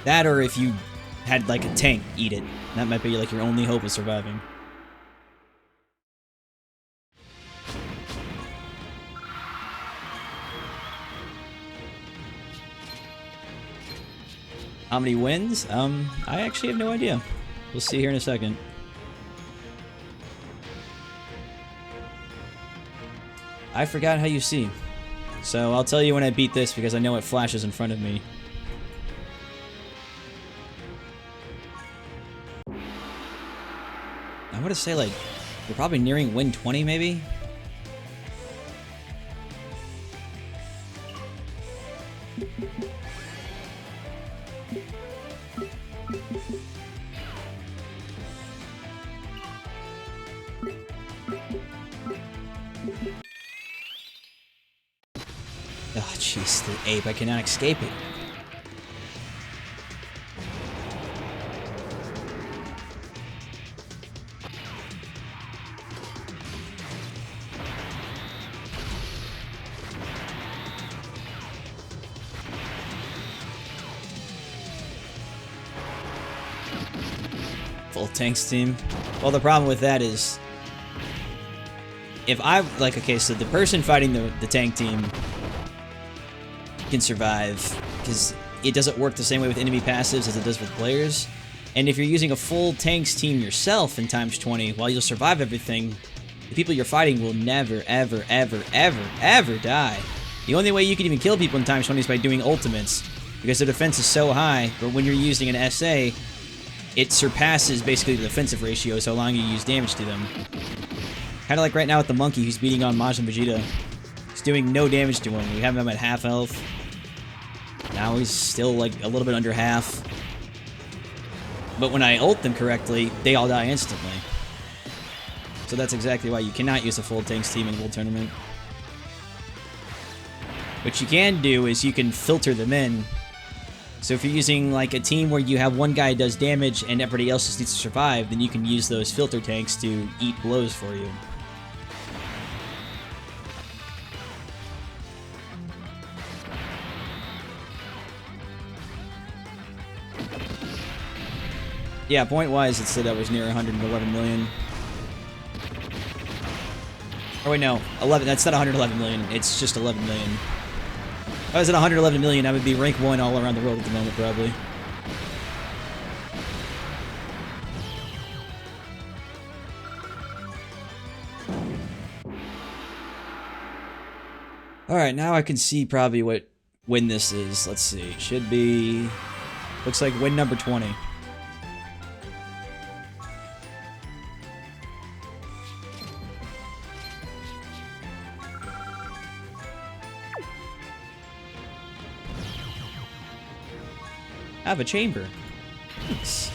That, or if you had like a tank eat it. That might be like your only hope of surviving. How many wins? I actually have no idea. We'll see here in a second. I forgot how you see. So I'll tell you when I beat this because I know it flashes in front of me. I want to say like, we're probably nearing win 20 maybe? Oh, jeez, the ape. I cannot escape it. Full tanks team. Well, the problem with that is, if I, like, okay, so the person fighting the tank team can survive, because it doesn't work the same way with enemy passives as it does with players. And if you're using a full tanks team yourself in times 20, while you'll survive everything, the people you're fighting will never, ever, ever, ever, ever die. The only way you can even kill people in times 20 is by doing ultimates, because their defense is so high, but when you're using an SA, it surpasses basically the defensive ratio, so allowing you to use damage to them. Kind of like right now with the monkey who's beating on Majin Vegeta. He's doing no damage to him. We have him at half health. Now he's still like a little bit under half. But when I ult them correctly, they all die instantly. So that's exactly why you cannot use a full tanks team in World Tournament. What you can do is you can filter them in. So if you're using like a team where you have one guy who does damage and everybody else just needs to survive, then you can use those filter tanks to eat blows for you. Yeah, point-wise, it said I was near 111 million. Oh wait, no, 11. That's not 111 million. It's just 11 million. If I was at 111 million, I would be rank 1 all around the world at the moment, probably. Alright, now I can see probably what win this is. Let's see. It should be... Looks like win number 20. I have a chamber. Nice.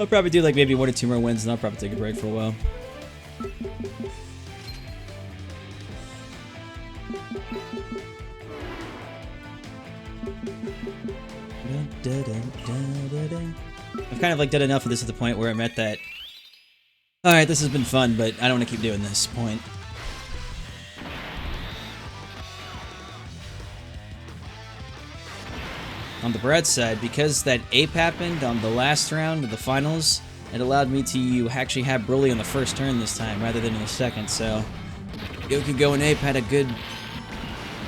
I'll probably do like maybe 1 or 2 more wins and I'll probably take a break for a while. I've kind of like done enough of this at the point where I'm at that, alright, this has been fun, but I don't want to keep doing this point. on the Brad side, because that ape happened on the last round of the finals, it allowed me to actually have Broly on the first turn this time rather than in the second, so Goku going ape had a good,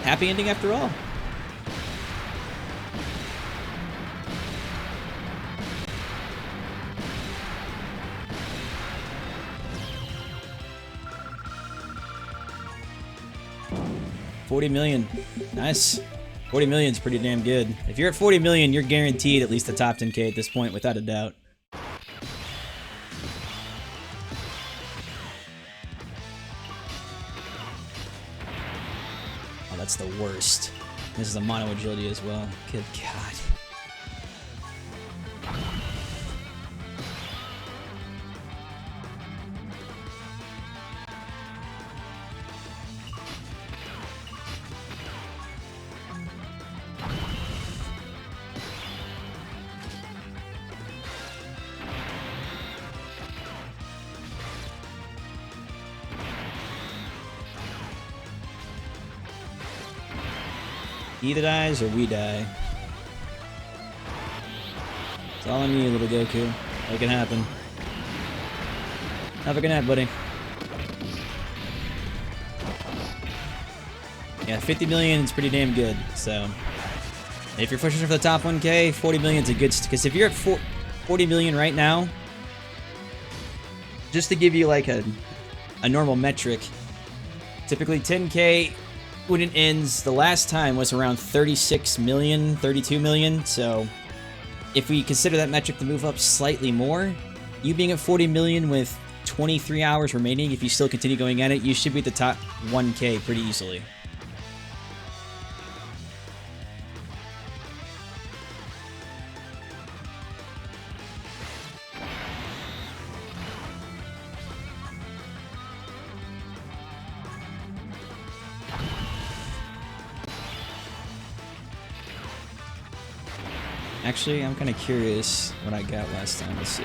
happy ending after all. $40 million. Nice. 40 million is pretty damn good. If you're at 40 million, you're guaranteed at least the top 10k at this point, without a doubt. Oh, that's the worst. This is a mono agility as well. Good God. He that dies or we die. It's all on you, little Goku. Make it happen. Have a good night, buddy. Yeah, 50 million is pretty damn good, so... If you're pushing for the top 1k, 40 million is a good... Because if you're at 40 million right now, just to give you like a normal metric, typically 10k... when it ends, the last time was around 36 million, 32 million, so if we consider that metric to move up slightly more, you being at 40 million with 23 hours remaining, if you still continue going at it, you should be at the top 1k pretty easily. Actually, I'm kind of curious what I got last time. Let's see.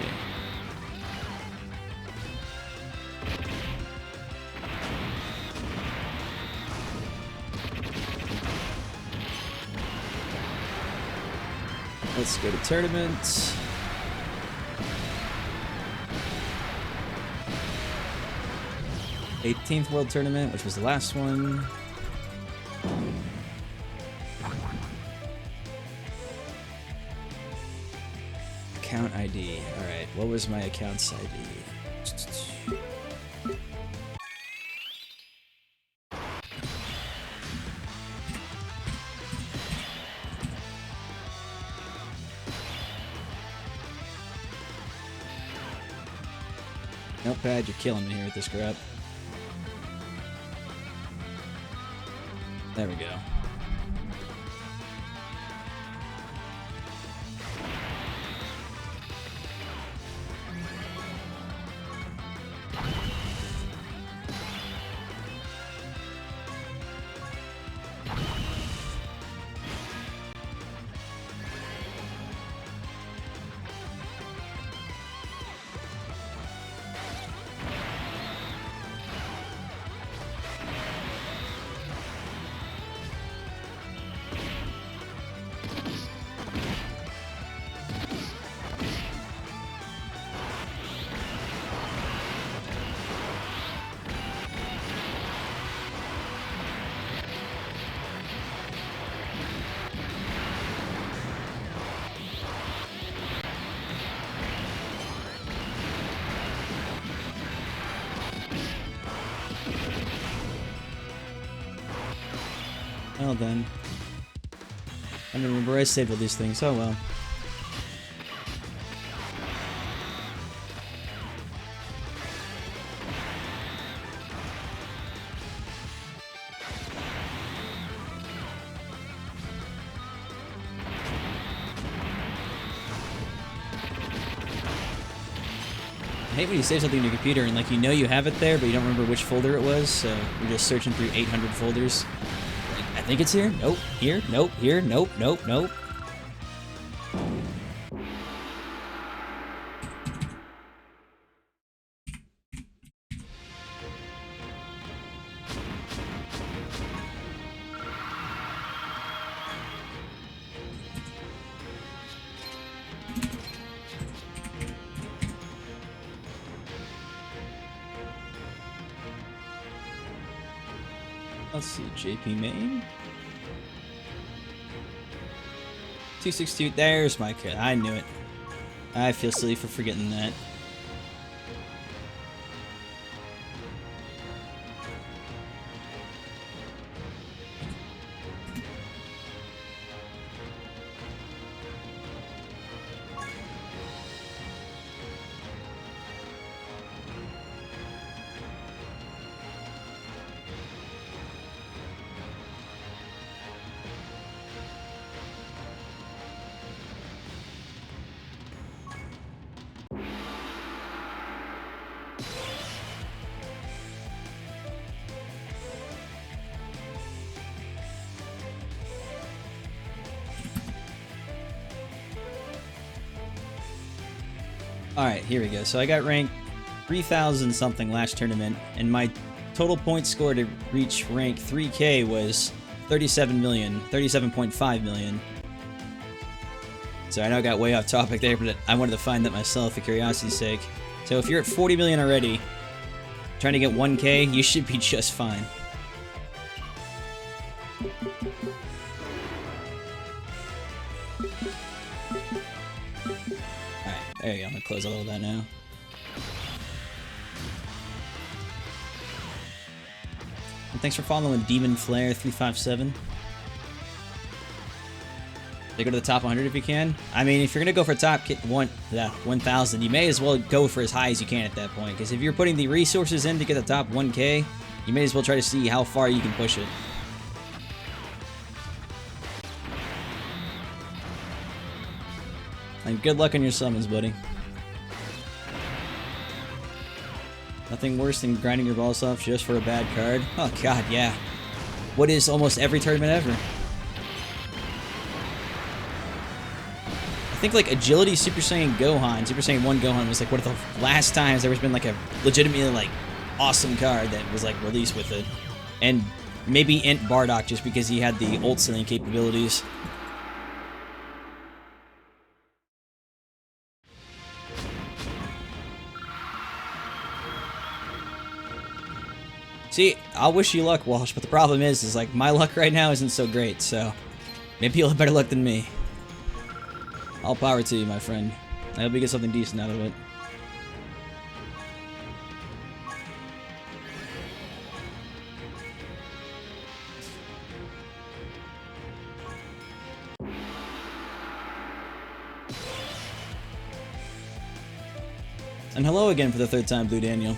Let's go to tournament. '18th World Tournament, which was the last one. Account ID. Alright, what was my account's ID? Notepad, you're killing me here with this crap. There we go. Well then. I don't remember I saved all these things. Oh well. I hate when you save something in your computer and like you know you have it there, but you don't remember which folder it was, so you're just searching through 800 folders. Like, I think it's here. Nope. Here. Nope. Here. Nope. Nope. Nope. let's see, JP main. 262, there's my code. I knew it. I feel silly for forgetting that. Alright, here we go. So I got ranked 3,000 something last tournament, and my total point score to reach rank 3K was 37 million, 37.5 million. So I know I got way off topic there, but I wanted to find that myself for curiosity's sake. So if you're at 40 million already, trying to get 1K, you should be just fine. There you go, I'm gonna close all of that now. And thanks for following Demon Flare 357. They go to the top 100 if you can. I mean, if you're gonna go for top 1,000, you may as well go for as high as you can at that point. Because if you're putting the resources in to get the top 1K, you may as well try to see how far you can push it. And good luck on your summons, buddy. Nothing worse than grinding your balls off just for a bad card. Oh god, yeah. What is almost every tournament ever? I think like Agility Super Saiyan Gohan, Super Saiyan 1 Gohan was like one of the last times there's been like a legitimately like awesome card that was like released with it. And maybe Int Bardock just because he had the ult selling capabilities. See, I'll wish you luck, Walsh, but the problem is like, my luck right now isn't so great, so maybe you'll have better luck than me. All power to you, my friend. I hope you get something decent out of it. And hello again for the third time, Blue Daniel.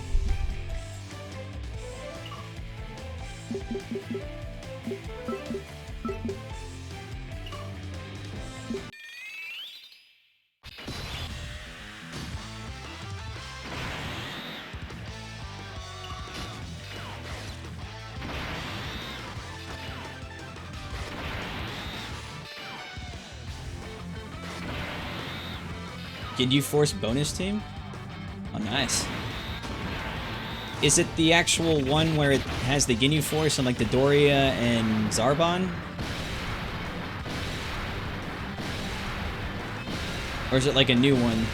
Did you force bonus team? Oh, nice. Is it the actual one where it has the Ginyu Force on like the Doria and Zarbon? Or is it like a new one?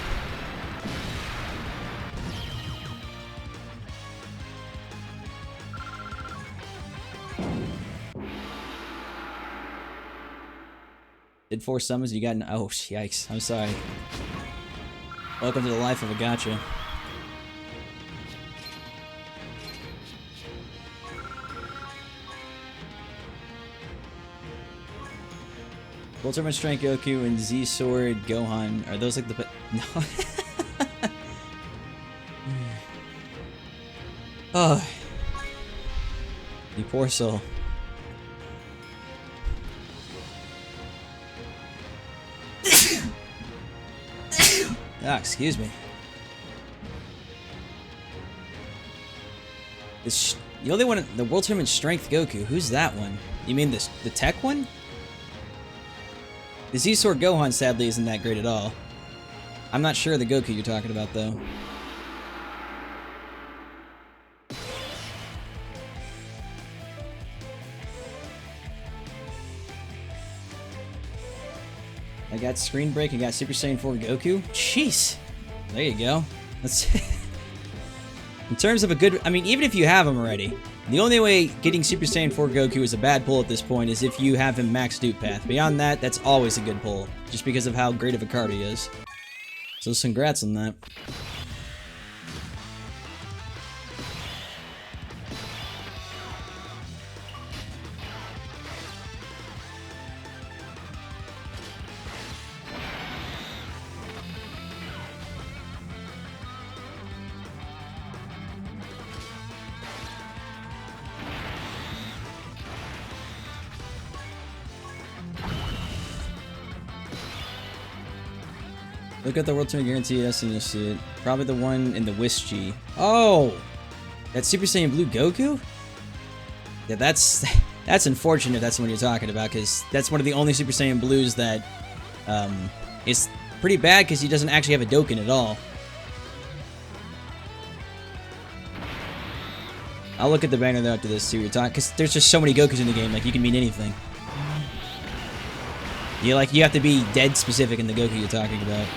Did 4 summons, you got an— oh, yikes, I'm sorry. Welcome to the life of a gacha. Ultimate Strength Goku and Z Sword Gohan, are those like the— no. Oh. You poor soul. Ah, excuse me. This the only one, the World Tournament Strength Goku. Who's that one? You mean this, the tech one? The Z-Sword Gohan sadly isn't that great at all. I'm not sure the Goku you're talking about though. I got Screen Break, I got Super Saiyan 4 Goku. Jeez. There you go. Let's in terms of a good— I mean, even if you have them already, The only way getting Super Saiyan 4 Goku is a bad pull at this point is if you have him max dupe path. Beyond that, that's always a good pull, just because of how great of a card he is. So congrats on that. Look at the World Tour Guarantee, yes, and you see it. Probably the one in the Wischi. Oh! That's Super Saiyan Blue Goku? Yeah, that's unfortunate if that's the one you're talking about, because that's one of the only Super Saiyan Blues that is pretty bad because he doesn't actually have a Dokkan at all. I'll look at the banner though after this, see what you're talking, because there's just so many Gokus in the game, like you can mean anything. You have to be dead specific in the Goku you're talking about.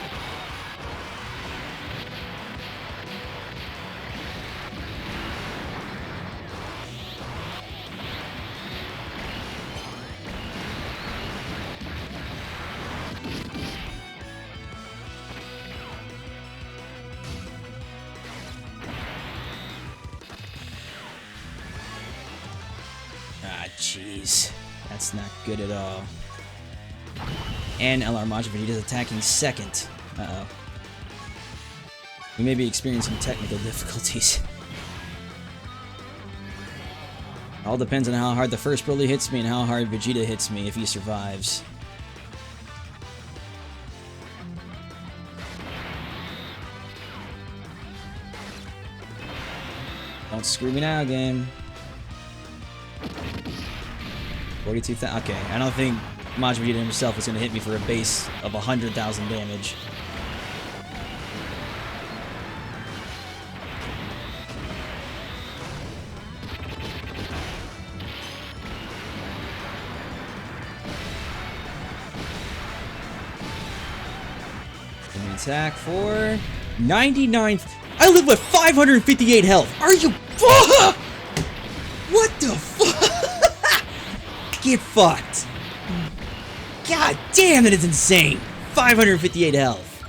Ah, jeez. That's not good at all. And LR Majin Vegeta's attacking second. Uh-oh. We may be experiencing technical difficulties. All depends on how hard the first Broly hits me and how hard Vegeta hits me if he survives. Don't screw me now, game. 42,000. Okay, I don't think Majin Vegeta himself is going to hit me for a base of 100,000 damage. An attack for 99th. I live with 558 health. Are you? What the fuck? Get fucked. God damn, that is insane! 558 health.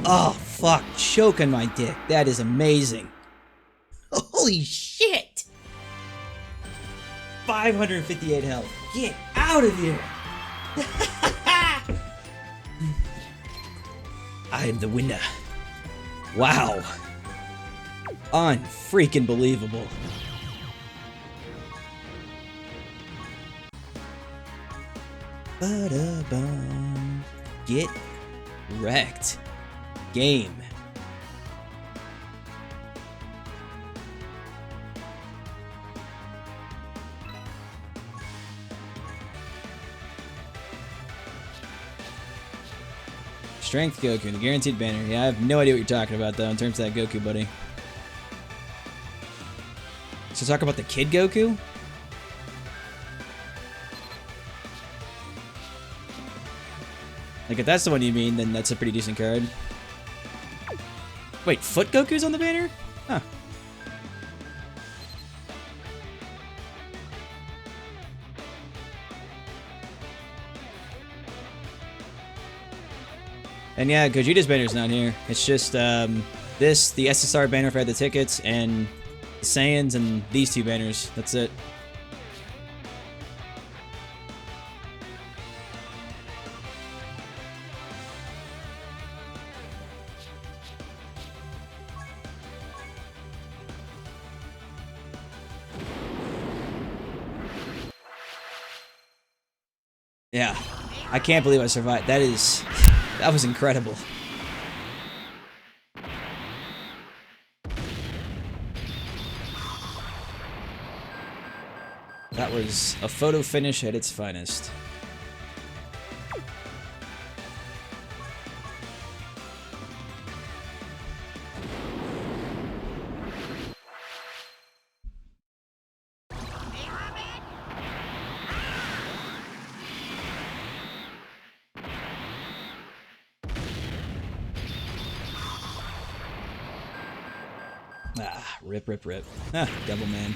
Oh, fuck. Choke on my dick. That is amazing. Holy shit! 558 health. Get out of here! I am the winner. Wow. Unfreaking believable. Ba-da-bum. Get wrecked. Game. Strength Goku, the guaranteed banner. Yeah, I have no idea what you're talking about though in terms of that Goku, buddy. So talk about the Kid Goku? Like, if that's the one you mean, then that's a pretty decent card. Wait, Foot Goku's on the banner? Huh. And yeah, Gogeta's banner's not here. It's just, this, the SSR banner if I had the tickets, and the Saiyans, and these two banners. That's it. Yeah, I can't believe I survived. That was incredible. That was a photo finish at its finest. Ah, rip, rip, rip. Ah, Devil Man.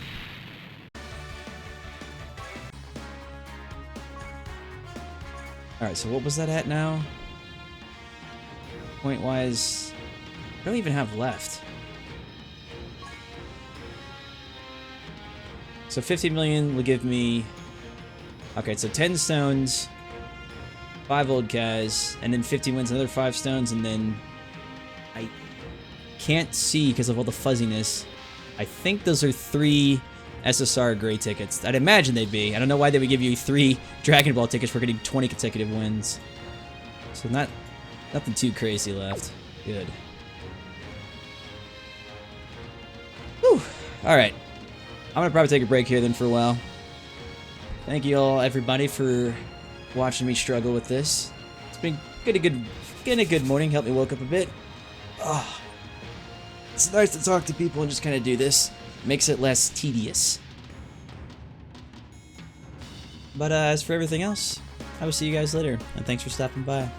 Alright, so what was that at now? Point-wise, I don't even have left. So 50 million will give me... Okay, so 10 stones, 5 old guys, and then 50 wins another 5 stones, and then... I can't see because of all the fuzziness. I think those are 3 SSR gray tickets. I'd imagine they'd be. I don't know why they would give you 3 Dragon Ball tickets for getting 20 consecutive wins. So nothing too crazy left. Good. Whew. Alright. I'm gonna probably take a break here then for a while. Thank you all, everybody, for watching me struggle with this. It's been getting a good morning. Helped me woke up a bit. Oh, it's nice to talk to people and just kind of do this. Makes it less tedious. But as for everything else, I will see you guys later, and thanks for stopping by.